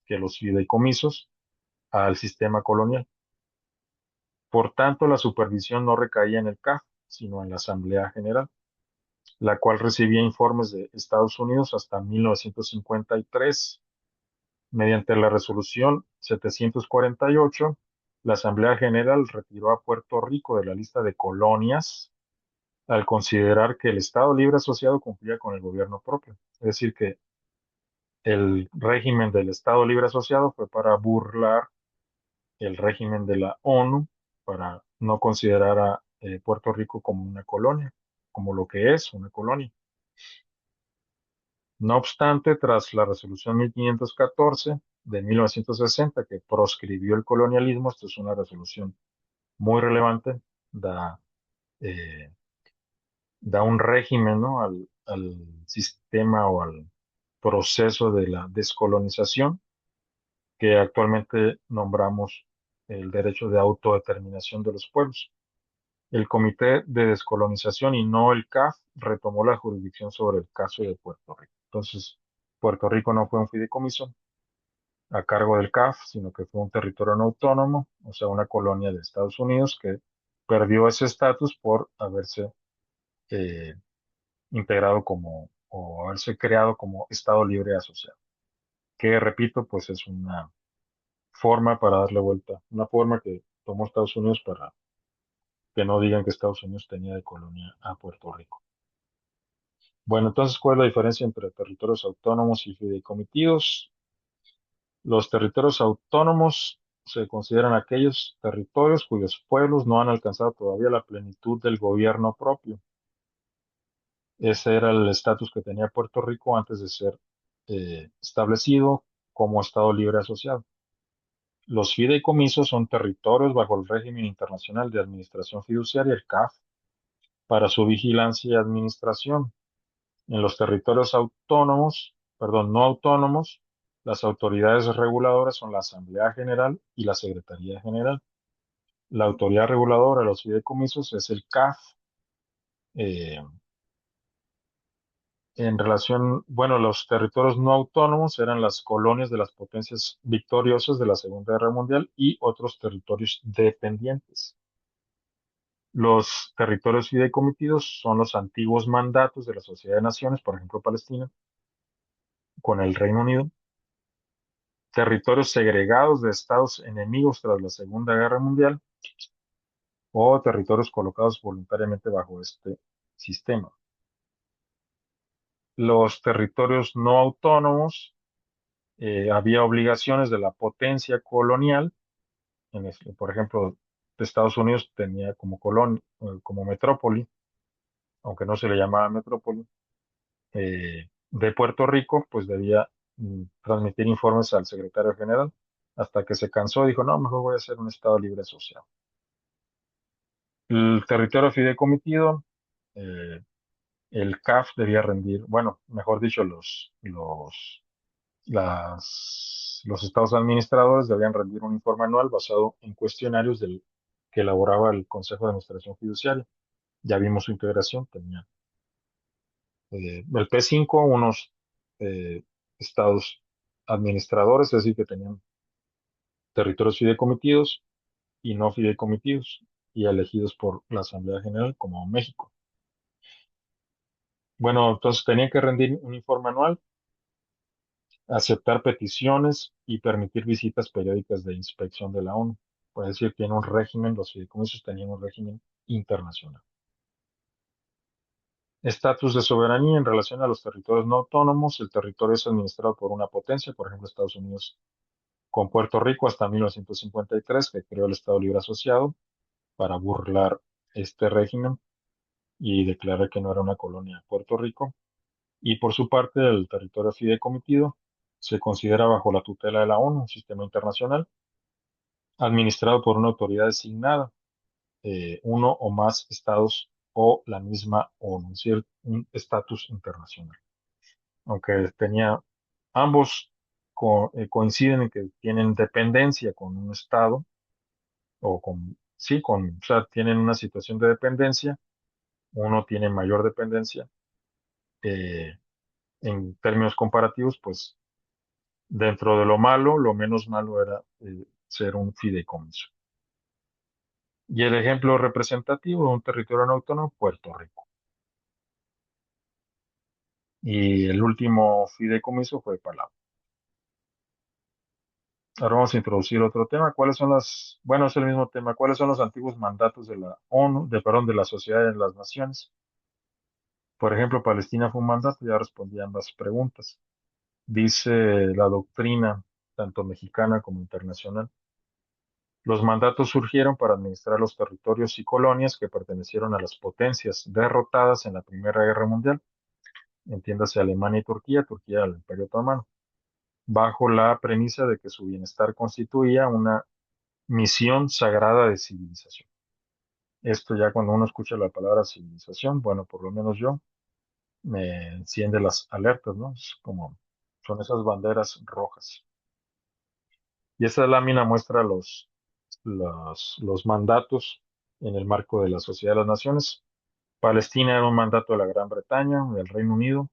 que los fideicomisos al sistema colonial. Por tanto, la supervisión no recaía en el CAF, sino en la Asamblea General, la cual recibía informes de Estados Unidos hasta 1953. Mediante la resolución 748, la Asamblea General retiró a Puerto Rico de la lista de colonias al considerar que el Estado Libre Asociado cumplía con el gobierno propio. Es decir, que el régimen del Estado Libre Asociado fue para burlar el régimen de la ONU, para no considerar a Puerto Rico como una colonia, como lo que es una colonia. No obstante, tras la resolución 1514 de 1960, que proscribió el colonialismo, esto es una resolución muy relevante, da, eh, da un régimen, ¿no?, al sistema o al proceso de la descolonización, que actualmente nombramos el derecho de autodeterminación de los pueblos. El Comité de Descolonización y no el CAF retomó la jurisdicción sobre el caso de Puerto Rico. Entonces, Puerto Rico no fue un fideicomiso a cargo del CAF, sino que fue un territorio no autónomo, o sea, una colonia de Estados Unidos que perdió ese estatus por haberse eh, integrado como, o haberse creado como Estado Libre Asociado, que repito, pues es una forma para darle vuelta, una forma que tomó Estados Unidos para que no digan que Estados Unidos tenía de colonia a Puerto Rico. Bueno, entonces, ¿cuál es la diferencia entre territorios autónomos y fideikomitidos? Los territorios autónomos se consideran aquellos territorios cuyos pueblos no han alcanzado todavía la plenitud del gobierno propio. Ese era el estatus que tenía Puerto Rico antes de ser establecido como Estado Libre Asociado. Los fideicomisos son territorios bajo el régimen internacional de administración fiduciaria, el CAF, para su vigilancia y administración. En los territorios autónomos, perdón, no autónomos, las autoridades reguladoras son la Asamblea General y la Secretaría General. La autoridad reguladora de los fideicomisos es el CAF. Eh, en relación, bueno, los territorios no autónomos eran las colonias de las potencias victoriosas de la Segunda Guerra Mundial y otros territorios dependientes. Los territorios fideikomitidos son los antiguos mandatos de la Sociedad de Naciones, por ejemplo, Palestina, con el Reino Unido, territorios segregados de estados enemigos tras la Segunda Guerra Mundial o territorios colocados voluntariamente bajo este sistema. Los territorios no autónomos, había obligaciones de la potencia colonial. Por ejemplo, Estados Unidos tenía como como metrópoli, aunque no se le llamaba metrópoli, de Puerto Rico, pues debía transmitir informes al secretario general, hasta que se cansó y dijo, no, mejor voy a hacer un Estado Libre Asociado. El territorio fideicomitido, eh, el CAF debía rendir, bueno, mejor dicho, los estados administradores debían rendir un informe anual basado en cuestionarios que elaboraba el Consejo de Administración Fiduciaria. Ya vimos su integración, tenía el P5, unos eh, estados administradores, es decir, que tenían territorios fideikomitidos y no fideikomitidos, y elegidos por la Asamblea General, como México. Bueno, entonces tenían que rendir un informe anual, aceptar peticiones y permitir visitas periódicas de inspección de la ONU. Puede decir, tiene un régimen, los fideicomisos tenían un régimen internacional. Estatus de soberanía en relación a los territorios no autónomos. El territorio es administrado por una potencia, por ejemplo, Estados Unidos con Puerto Rico hasta 1953, que creó el Estado Libre Asociado para burlar este régimen y declarar que no era una colonia de Puerto Rico. Y por su parte, el territorio fideicomitido se considera bajo la tutela de la ONU, un sistema internacional, administrado por una autoridad designada, uno o más estados o la misma ONU, es decir, un estatus internacional. Aunque ambos coinciden en que tienen dependencia con un estado, sí, o sea, tienen una situación de dependencia, uno tiene mayor dependencia, eh, en términos comparativos, pues dentro de lo malo, lo menos malo era ser un fideicomiso. Y el ejemplo representativo de un territorio no autónomo, Puerto Rico. Y el último fideicomiso fue Palau. Ahora vamos a introducir otro tema. Bueno, es el mismo tema. ¿Cuáles son los antiguos mandatos de la ONU, perdón, de la Sociedad de las Naciones? Por ejemplo, Palestina fue un mandato, ya respondí a ambas preguntas. Dice la doctrina, tanto mexicana como internacional. Los mandatos surgieron para administrar los territorios y colonias que pertenecieron a las potencias derrotadas en la Primera Guerra Mundial, entiéndase Alemania y Turquía, Turquía al Imperio Otomano, bajo la premisa de que su bienestar constituía una misión sagrada de civilización. Esto ya cuando uno escucha la palabra civilización, bueno, por lo menos yo, me enciende las alertas, ¿no? Es como, son esas banderas rojas. Y esta lámina muestra los mandatos en el marco de la Sociedad de las Naciones. Palestina era un mandato de la Gran Bretaña, del Reino Unido,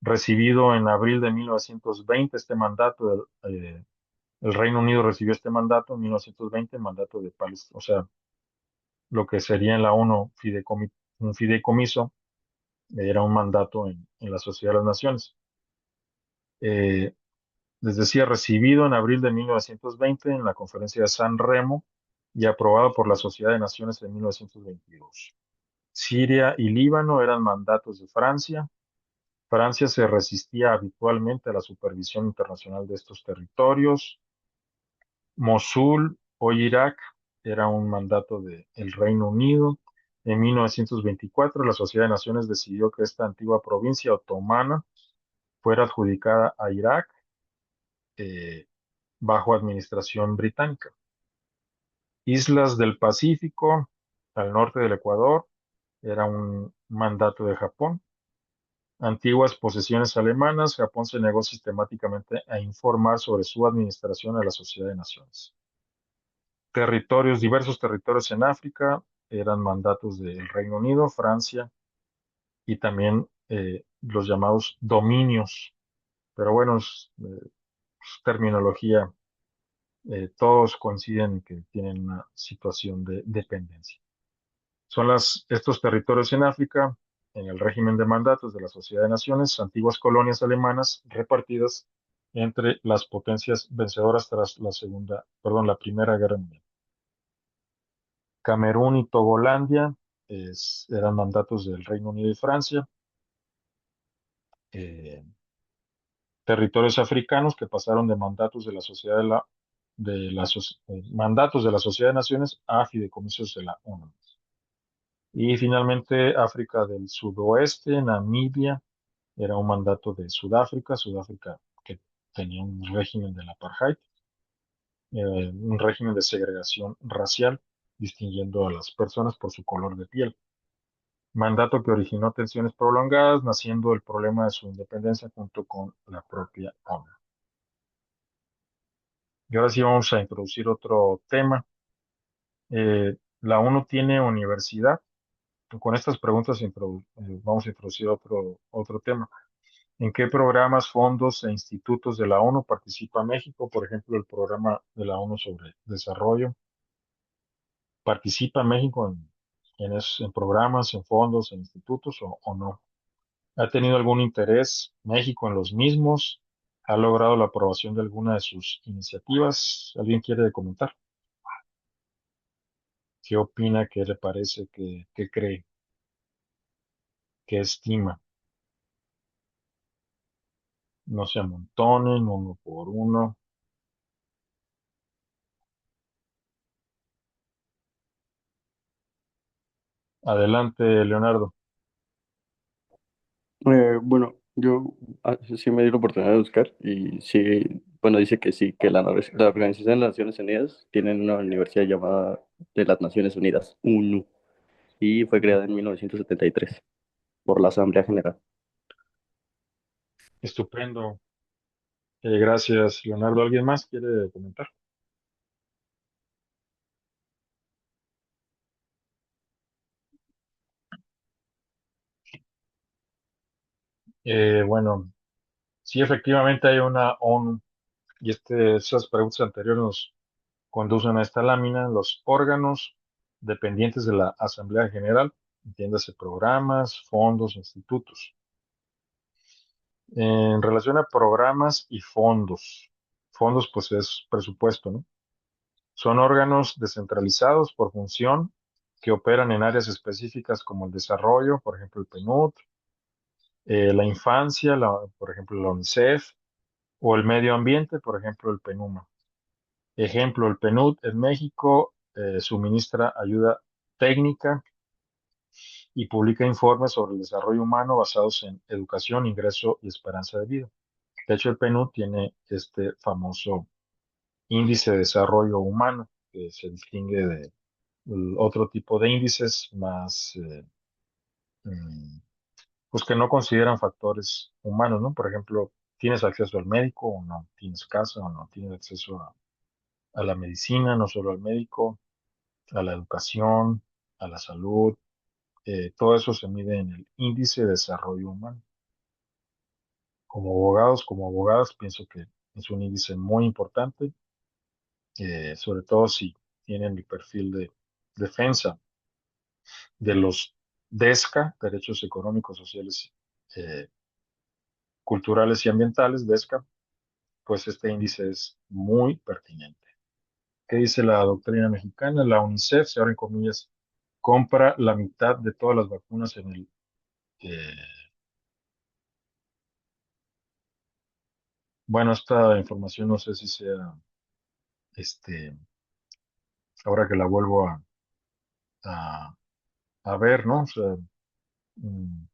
recibido en abril de 1920 este mandato, el Reino Unido recibió este mandato en 1920, el mandato de Palestina, o sea, lo que sería en la ONU un fideicomiso, era un mandato en la Sociedad de las Naciones. Eh, Les decía, recibido en abril de 1920 en la Conferencia de San Remo y aprobado por la Sociedad de Naciones en 1922. Siria y Líbano eran mandatos de Francia. Francia se resistía habitualmente a la supervisión internacional de estos territorios. Mosul, hoy Irak, era un mandato del Reino Unido. En 1924, la Sociedad de Naciones decidió que esta antigua provincia otomana fuera adjudicada a Irak eh, bajo administración británica. Islas del Pacífico, al norte del Ecuador, era un mandato de Japón. Antiguas posesiones alemanas, Japón se negó sistemáticamente a informar sobre su administración a la Sociedad de Naciones. Diversos territorios en África eran mandatos del Reino Unido, Francia y también los llamados dominios. Pero bueno, es terminología, todos coinciden en que tienen una situación de dependencia. Son estos territorios en África, en el régimen de mandatos de la Sociedad de Naciones, antiguas colonias alemanas repartidas entre las potencias vencedoras tras la Primera Guerra Mundial. Camerún y Togolandia eran mandatos del Reino Unido y Francia. Eh, Territorios africanos que pasaron de mandatos de la Sociedad mandatos de la Sociedad de Naciones a fideicomisos de la ONU. Y finalmente África del Sudoeste, Namibia, era un mandato de Sudáfrica que tenía un régimen del apartheid, un régimen de segregación racial, distinguiendo a las personas por su color de piel. Mandato que originó tensiones prolongadas, naciendo el problema de su independencia junto con la propia ONU. Y ahora sí vamos a introducir otro tema. La ONU tiene universidad. Con estas preguntas vamos a introducir otro tema. ¿En qué programas, fondos e institutos de la ONU participa México? Por ejemplo, el programa de la ONU sobre desarrollo. ¿Participa México en programas, en fondos, en institutos o no? ¿Ha tenido algún interés México en los mismos? ¿Ha logrado la aprobación de alguna de sus iniciativas? ¿Alguien quiere comentar? ¿Qué opina? ¿Qué le parece? ¿Qué cree? ¿Qué estima? No se amontonen uno por uno. Adelante, Leonardo. Bueno, yo sí me di la oportunidad de buscar y sí, bueno, dice que sí, que la Organización de las Naciones Unidas tiene una universidad llamada de las Naciones Unidas, UNU, y fue creada en 1973 por la Asamblea General. Estupendo. Gracias, Leonardo. ¿Alguien más quiere comentar? Bueno, sí, efectivamente hay una ONU y esas preguntas anteriores nos conducen a esta lámina. Los órganos dependientes de la Asamblea General, entiéndase programas, fondos, institutos. En relación a programas y fondos pues es presupuesto, ¿no? Son órganos descentralizados por función que operan en áreas específicas como el desarrollo, por ejemplo el PNUD, la infancia, por ejemplo la UNICEF, o el medio ambiente, por ejemplo el PENUMA. Ejemplo, el PNUD en México suministra ayuda técnica y publica informes sobre el desarrollo humano basados en educación, ingreso y esperanza de vida. De hecho, el PNUD tiene este famoso índice de desarrollo humano que se distingue de otro tipo de índices más, mm, pues que no consideran factores humanos, ¿no? Por ejemplo, ¿tienes acceso al médico o no? ¿Tienes casa o no? ¿Tienes acceso a la medicina, no solo al médico, a la educación, a la salud? Todo eso se mide en el índice de desarrollo humano. Como abogados, como abogadas, pienso que es un índice muy importante, sobre todo si tienen el perfil de defensa de los DESCA, Derechos Económicos, Sociales, eh, Culturales y Ambientales, DESCA, pues este índice es muy pertinente. ¿Qué dice la doctrina mexicana? La UNICEF, se abren comillas, compra la mitad de todas las vacunas en el... eh, bueno, esta información no sé si sea, este, ahora que la vuelvo a, a ver, ¿no? O sea,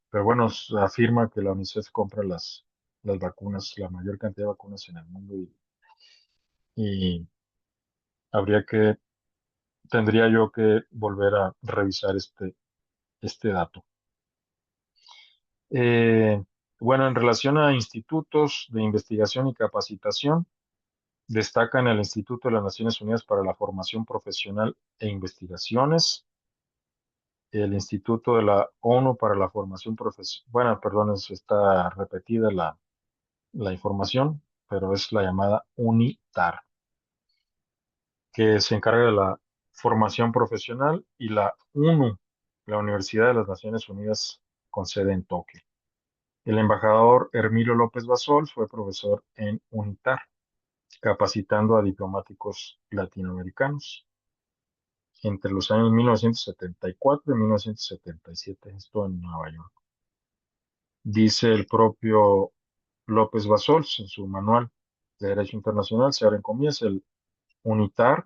pero bueno, afirma que la UNICEF compra las vacunas, la mayor cantidad de vacunas en el mundo y habría que, tendría yo que volver a revisar este dato. Eh, bueno, en relación a institutos de investigación y capacitación, destacan el Instituto de las Naciones Unidas para la Formación Profesional e Investigaciones, el Instituto de la ONU para la Formación Profesional, bueno, perdón, está repetida la información, pero es la llamada UNITAR, que se encarga de la formación profesional, y la UNU, la Universidad de las Naciones Unidas con sede en Tokio. El embajador Hermilo López Basol fue profesor en UNITAR, capacitando a diplomáticos latinoamericanos entre los años 1974 y 1977, esto en Nueva York. Dice el propio López Bassols en su manual de Derecho Internacional, se abren comillas, el UNITAR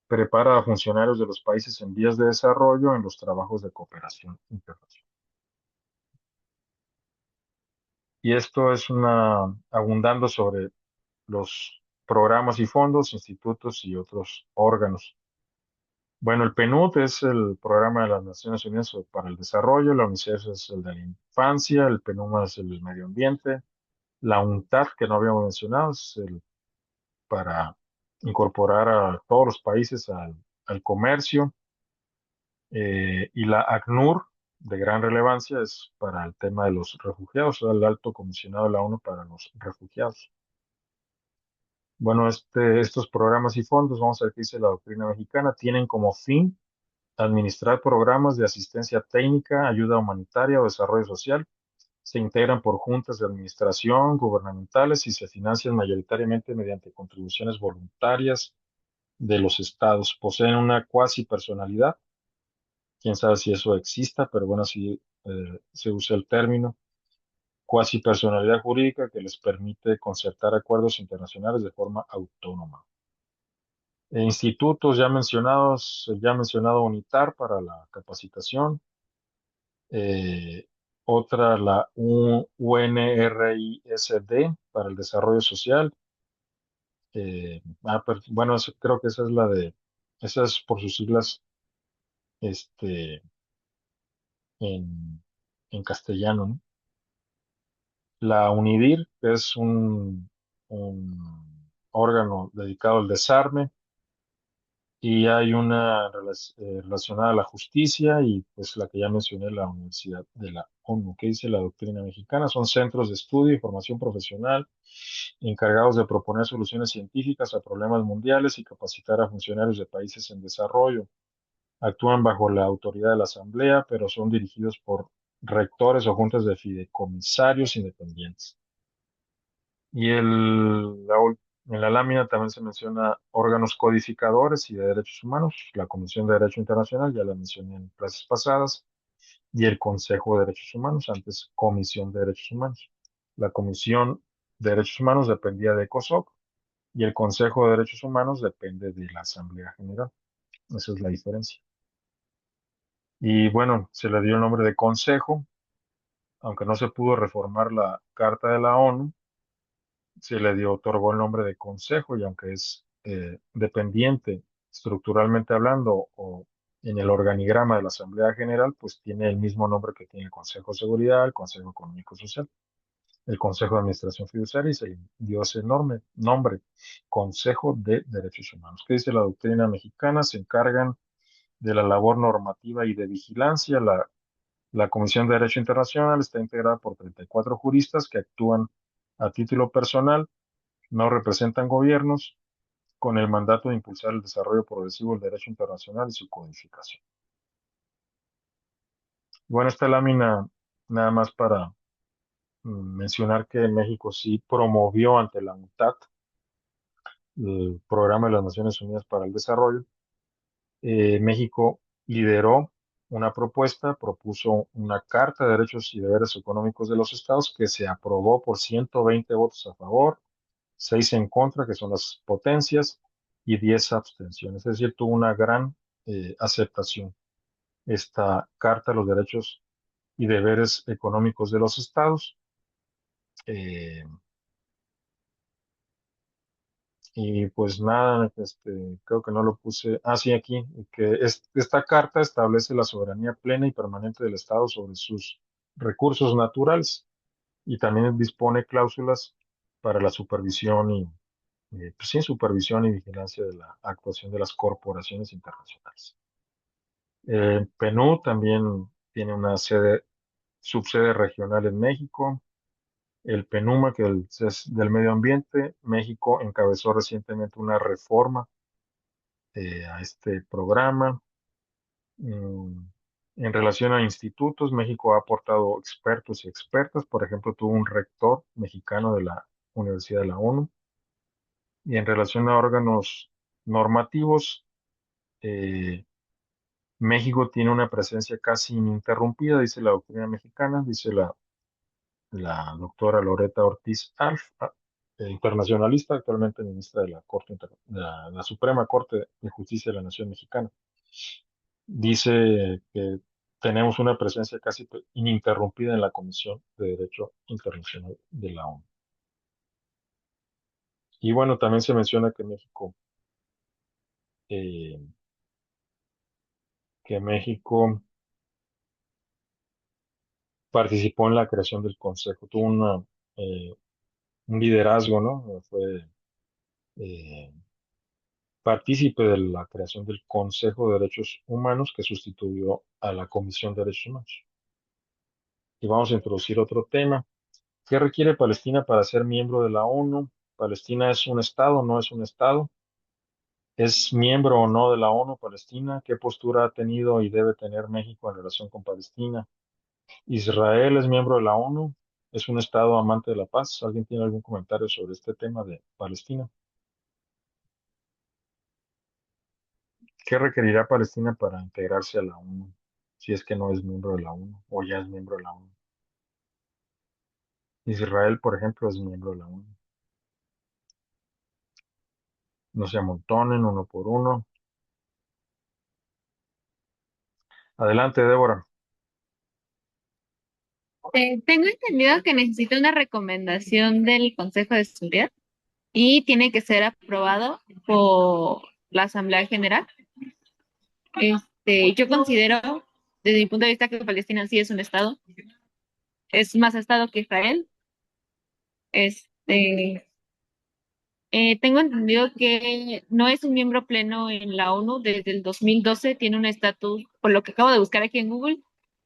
prepara a funcionarios de los países en vías de desarrollo en los trabajos de cooperación internacional. Y esto es abundando sobre los programas y fondos, institutos y otros órganos. Bueno, el PNUD es el Programa de las Naciones Unidas para el Desarrollo, la UNICEF es el de la infancia, el PNUMA es el del medio ambiente, la UNCTAD, que no habíamos mencionado, es el para incorporar a todos los países al comercio, y la ACNUR, de gran relevancia, es para el tema de los refugiados, el Alto Comisionado de la ONU para los Refugiados. Bueno, estos programas y fondos, vamos a ver qué dice la doctrina mexicana, tienen como fin administrar programas de asistencia técnica, ayuda humanitaria o desarrollo social. Se integran por juntas de administración gubernamentales y se financian mayoritariamente mediante contribuciones voluntarias de los estados. Poseen una cuasi personalidad. Quién sabe si eso exista, pero bueno, así se usa el término. Cuasi personalidad jurídica que les permite concertar acuerdos internacionales de forma autónoma. Institutos ya mencionados, ya mencionado UNITAR para la capacitación, eh, otra la UNRISD para el desarrollo social. Bueno, creo que esa es esa es por sus siglas este, en, en castellano, ¿no? La UNIDIR, que es un órgano dedicado al desarme, y hay una relacionada a la justicia y pues la que ya mencioné, la Universidad de la ONU. ¿Qué dice la doctrina mexicana? Son centros de estudio y formación profesional encargados de proponer soluciones científicas a problemas mundiales y capacitar a funcionarios de países en desarrollo. Actúan bajo la autoridad de la Asamblea, pero son dirigidos por rectores o juntas de fideicomisarios independientes. Y en la lámina también se menciona órganos codificadores y de derechos humanos, la Comisión de Derecho Internacional, ya la mencioné en clases pasadas, y el Consejo de Derechos Humanos, antes Comisión de Derechos Humanos. La Comisión de Derechos Humanos dependía de ECOSOC y el Consejo de Derechos Humanos depende de la Asamblea General. Esa es la diferencia. Y bueno, se le dio el nombre de Consejo, aunque no se pudo reformar la Carta de la ONU, se le dio, otorgó el nombre de Consejo y aunque es dependiente estructuralmente hablando o en el organigrama de la Asamblea General, pues tiene el mismo nombre que tiene el Consejo de Seguridad, el Consejo Económico y Social, el Consejo de Administración Fiduciaria y se le dio ese enorme nombre, Consejo de Derechos Humanos. ¿Qué dice la doctrina mexicana? Se encargan de la labor normativa y de vigilancia. La Comisión de Derecho Internacional está integrada por 34 juristas que actúan a título personal, no representan gobiernos, con el mandato de impulsar el desarrollo progresivo del derecho internacional y su codificación. Bueno, esta lámina nada más para mencionar que México sí promovió ante la UNCTAD el Programa de las Naciones Unidas para el Desarrollo. México lideró una propuesta, propuso una Carta de Derechos y Deberes Económicos de los Estados que se aprobó por 120 votos a favor, 6 en contra, que son las potencias, y 10 abstenciones. Es decir, tuvo una gran aceptación esta Carta de los Derechos y Deberes Económicos de los Estados. Eh, y pues nada, creo que no lo puse. Ah, sí, aquí, que esta carta establece la soberanía plena y permanente del Estado sobre sus recursos naturales y también dispone cláusulas para la supervisión pues sí, supervisión y vigilancia de la actuación de las corporaciones internacionales. PNUD también tiene una subsede regional en México. El PENUMA, que es del medio ambiente, México encabezó recientemente una reforma a este programa. Mm, En relación a institutos, México ha aportado expertos y expertas. Por ejemplo, tuvo un rector mexicano de la Universidad de la ONU. Y en relación a órganos normativos, eh, México tiene una presencia casi ininterrumpida, dice la doctrina mexicana, dice la doctora Loreta Ortiz Alf, internacionalista, actualmente ministra de la Suprema Corte de Justicia de la Nación Mexicana. Dice que tenemos una presencia casi ininterrumpida en la Comisión de Derecho Internacional de la ONU. Y bueno, también se menciona eh, que México participó en la creación del Consejo, tuvo eh, un liderazgo, ¿no? Fue eh, partícipe de la creación del Consejo de Derechos Humanos que sustituyó a la Comisión de Derechos Humanos. Y vamos a introducir otro tema. ¿Qué requiere Palestina para ser miembro de la ONU? ¿Palestina es un estado? ¿No es un estado? ¿Es miembro o no de la ONU Palestina? ¿Qué postura ha tenido y debe tener México en relación con Palestina? ¿Israel es miembro de la ONU? ¿Es un estado amante de la paz? ¿Alguien tiene algún comentario sobre este tema de Palestina? ¿Qué requerirá Palestina para integrarse a la ONU? Si es que no es miembro de la ONU o ya es miembro de la ONU. Israel, por ejemplo, es miembro de la ONU. No se amontonen uno por uno. Adelante, Débora. Tengo entendido que necesita una recomendación del Consejo de Seguridad y tiene que ser aprobado por la Asamblea General. Yo considero, desde mi punto de vista, que Palestina sí es un estado, es más estado que Israel. Este, Tengo entendido que no es un miembro pleno en la ONU desde el 2012, tiene un estatus, por lo que acabo de buscar aquí en Google,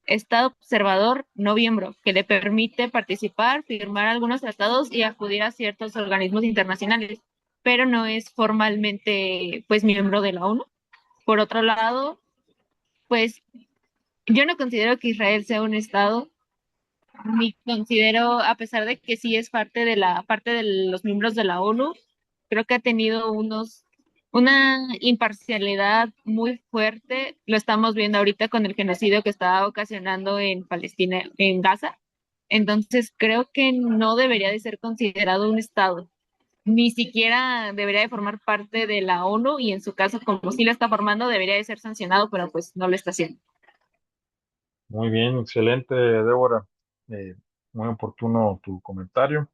estado observador no miembro, que le permite participar, firmar algunos tratados y acudir a ciertos organismos internacionales, pero no es formalmente pues miembro de la ONU. Por otro lado, pues yo no considero que Israel sea un estado, ni considero, a pesar de que sí es parte de los miembros de la ONU, creo que ha tenido una imparcialidad muy fuerte. Lo estamos viendo ahorita con el genocidio que está ocasionando en Palestina, en Gaza. Entonces, creo que no debería de ser considerado un estado. Ni siquiera debería de formar parte de la ONU y en su caso, como sí lo está formando, debería de ser sancionado, pero pues no lo está haciendo. Muy bien, excelente, Débora. Muy oportuno tu comentario.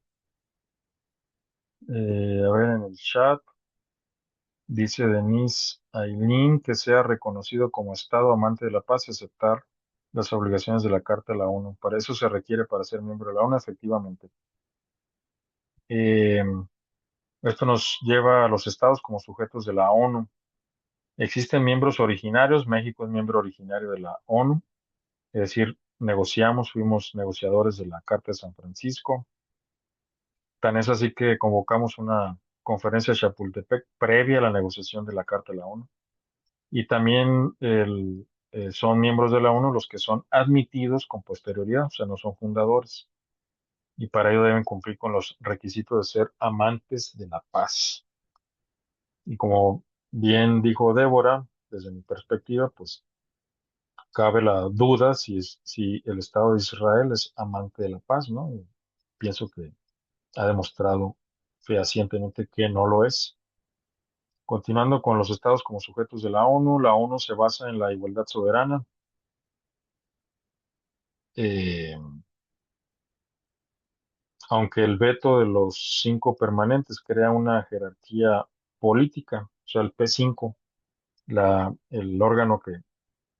A ver, en el chat dice Denise Aileen que sea reconocido como Estado amante de la paz y aceptar las obligaciones de la Carta de la ONU. Para eso se requiere para ser miembro de la ONU, efectivamente. Eh, Esto nos lleva a los estados como sujetos de la ONU. Existen miembros originarios. México es miembro originario de la ONU, es decir, fuimos negociadores de la Carta de San Francisco. Tan es así que convocamos una conferencia de Chapultepec previa a la negociación de la Carta de la ONU. Y también son miembros de la ONU los que son admitidos con posterioridad, o sea, no son fundadores. Y para ello deben cumplir con los requisitos de ser amantes de la paz. Y como bien dijo Débora, desde mi perspectiva, pues cabe la duda si el Estado de Israel es amante de la paz, ¿no? Y pienso que ha demostrado fehacientemente que no lo es. Continuando con los estados como sujetos de la ONU se basa en la igualdad soberana. eh, Aunque el veto de los cinco permanentes crea una jerarquía política, o sea, el P5, el órgano que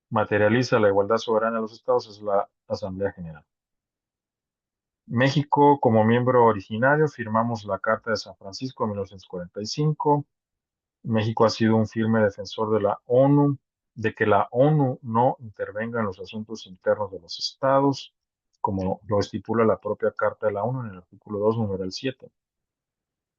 materializa la igualdad soberana de los estados es la Asamblea General. México, como miembro originario, firmamos la Carta de San Francisco en 1945. México ha sido un firme defensor de la ONU, de que la ONU no intervenga en los asuntos internos de los estados, como lo estipula la propia Carta de la ONU en el artículo 2, numeral 7.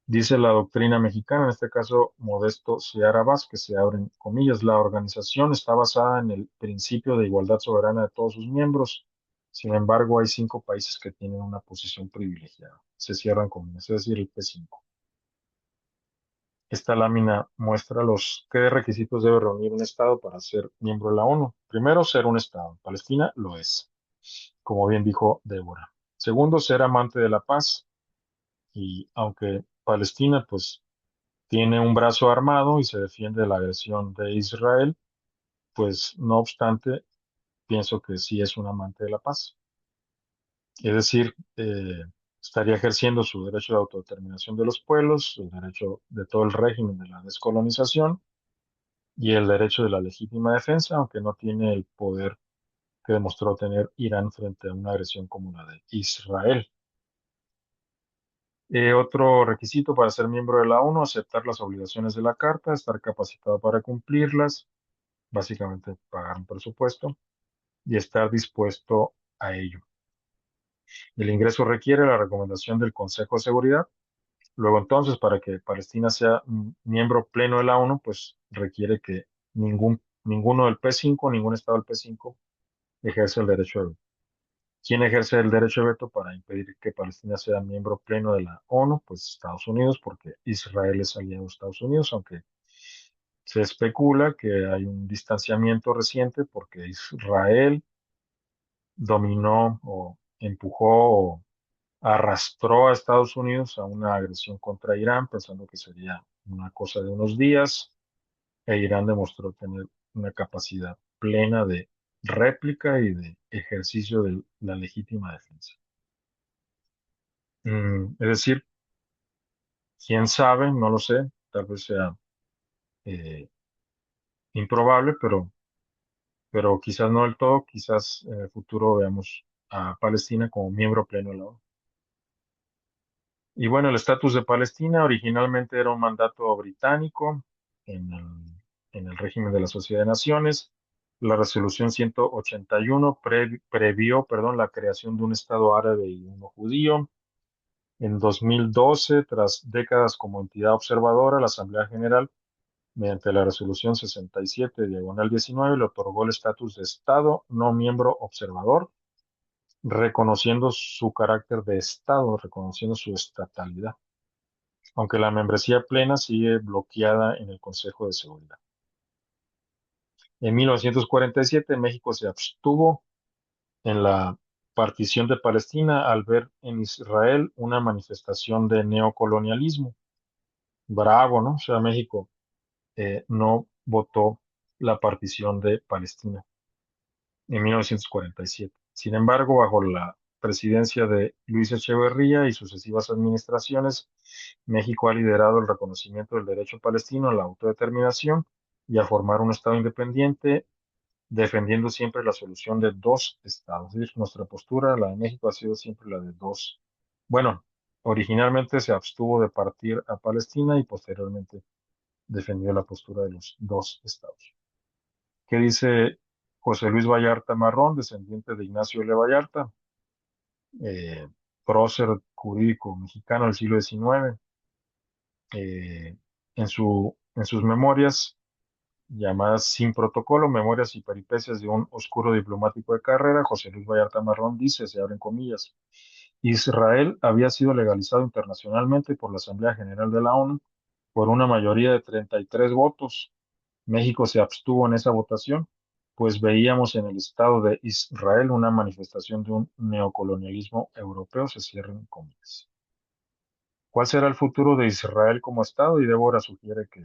Dice la doctrina mexicana, en este caso Modesto Seara Vázquez, se abren comillas, la organización está basada en el principio de igualdad soberana de todos sus miembros. Sin embargo, hay 5 países que tienen una posición privilegiada. Se cierran comillas, es decir, el P5. Esta lámina muestra los qué requisitos debe reunir un Estado para ser miembro de la ONU. Primero, ser un Estado. Palestina lo es, como bien dijo Débora. Segundo, ser amante de la paz. Y aunque Palestina, pues, tiene un brazo armado y se defiende de la agresión de Israel, pues no obstante, pienso que sí es un amante de la paz. Es decir, estaría ejerciendo su derecho de autodeterminación de los pueblos, el derecho de todo el régimen de la descolonización y el derecho de la legítima defensa, aunque no tiene el poder que demostró tener Irán frente a una agresión como la de Israel. Otro requisito para ser miembro de la ONU, aceptar las obligaciones de la Carta, estar capacitado para cumplirlas, básicamente pagar un presupuesto y estar dispuesto a ello. El ingreso requiere la recomendación del Consejo de Seguridad. Luego entonces, para que Palestina sea un miembro pleno de la ONU, pues requiere que ninguno del P5, ningún estado del P5 ejerce el derecho de veto. ¿Quién ejerce el derecho de veto para impedir que Palestina sea miembro pleno de la ONU? Pues Estados Unidos, porque Israel es aliado de Estados Unidos, aunque se especula que hay un distanciamiento reciente porque Israel dominó o empujó o arrastró a Estados Unidos a una agresión contra Irán, pensando que sería una cosa de unos días, e Irán demostró tener una capacidad plena de réplica y de ejercicio de la legítima defensa. Es decir, quién sabe, no lo sé, tal vez sea eh, improbable, pero quizás no del todo, quizás en el futuro veamos a Palestina como miembro pleno de la ONU. Y bueno, el estatus de Palestina originalmente era un mandato británico en el, en el régimen de la Sociedad de Naciones. La resolución 181 previó, perdón, la creación de un Estado árabe y uno judío. En 2012, tras décadas como entidad observadora, la Asamblea General mediante la resolución 67/19, le otorgó el estatus de Estado no miembro observador, reconociendo su carácter de Estado, reconociendo su estatalidad, aunque la membresía plena sigue bloqueada en el Consejo de Seguridad. En 1947, México se abstuvo en la partición de Palestina al ver en Israel una manifestación de neocolonialismo. Bravo, ¿no? O sea, México no votó la partición de Palestina en 1947. Sin embargo, bajo la presidencia de Luis Echeverría y sucesivas administraciones, México ha liderado el reconocimiento del derecho palestino a la autodeterminación y a formar un Estado independiente, defendiendo siempre la solución de dos estados. Es decir, nuestra postura, la de México, ha sido siempre la de dos. Bueno, originalmente se abstuvo de partir a Palestina y posteriormente defendió la postura de los dos estados. ¿Qué dice José Luis Vallarta Marrón, descendiente de Ignacio L. Vallarta, eh, prócer jurídico mexicano del siglo XIX? En sus memorias llamadas Sin Protocolo, Memorias y Peripecias de un oscuro diplomático de carrera, José Luis Vallarta Marrón dice, se abren comillas: Israel había sido legalizado internacionalmente por la Asamblea General de la ONU por una mayoría de 33 votos. México se abstuvo en esa votación, pues veíamos en el Estado de Israel una manifestación de un neocolonialismo europeo, se cierran comillas. ¿Cuál será el futuro de Israel como Estado? Y Débora sugiere que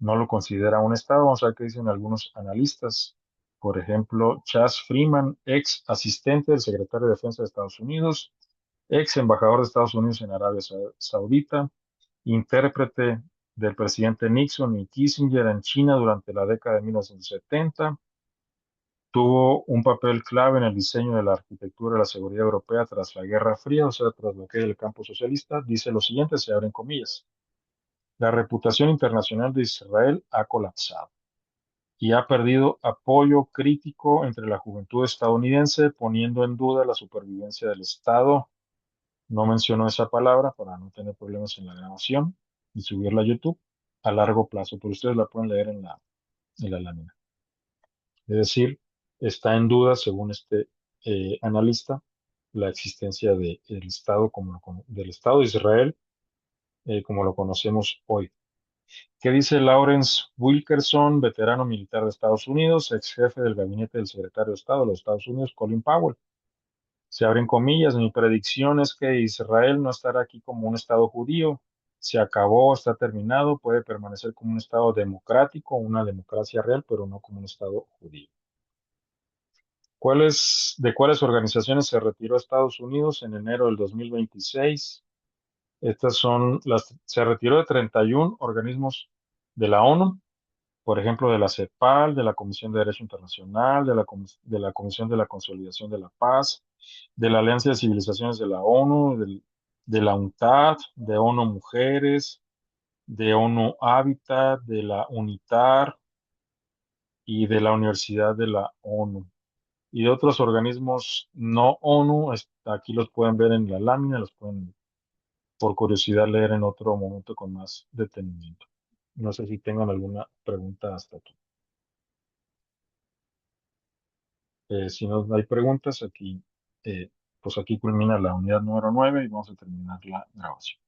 no lo considera un Estado. Vamos a ver qué dicen algunos analistas. Por ejemplo, Chas Freeman, ex asistente del secretario de Defensa de Estados Unidos, ex embajador de Estados Unidos en Arabia Saudita, intérprete del presidente Nixon y Kissinger en China durante la década de 1970. Tuvo un papel clave en el diseño de la arquitectura de la seguridad europea tras la Guerra Fría, o sea, tras lo que es el campo socialista. Dice lo siguiente, se abren comillas: la reputación internacional de Israel ha colapsado y ha perdido apoyo crítico entre la juventud estadounidense, poniendo en duda la supervivencia del Estado. No mencionó esa palabra para no tener problemas en la grabación y subirla a YouTube a largo plazo, pero ustedes la pueden leer en la lámina. Es decir, está en duda, según este analista, la existencia del Estado de Israel como lo conocemos hoy. ¿Qué dice Lawrence Wilkerson, veterano militar de Estados Unidos, ex jefe del gabinete del secretario de Estado de los Estados Unidos, Colin Powell? Se abren comillas: mi predicción es que Israel no estará aquí como un Estado judío. Se acabó, está terminado, puede permanecer como un Estado democrático, una democracia real, pero no como un Estado judío. ¿De cuáles organizaciones se retiró Estados Unidos en enero del 2026? Se retiró de 31 organismos de la ONU, por ejemplo, de la CEPAL, de la Comisión de Derecho Internacional, de la Comisión de la Consolidación de la Paz, de la Alianza de Civilizaciones de la ONU, de la UNCTAD, de ONU Mujeres, de ONU Habitat, de la UNITAR y de la Universidad de la ONU. Y de otros organismos no ONU, aquí los pueden ver en la lámina, los pueden por curiosidad leer en otro momento con más detenimiento. No sé si tengan alguna pregunta hasta aquí. Si no hay preguntas, aquí, pues aquí culmina la unidad número 9 y vamos a terminar la grabación.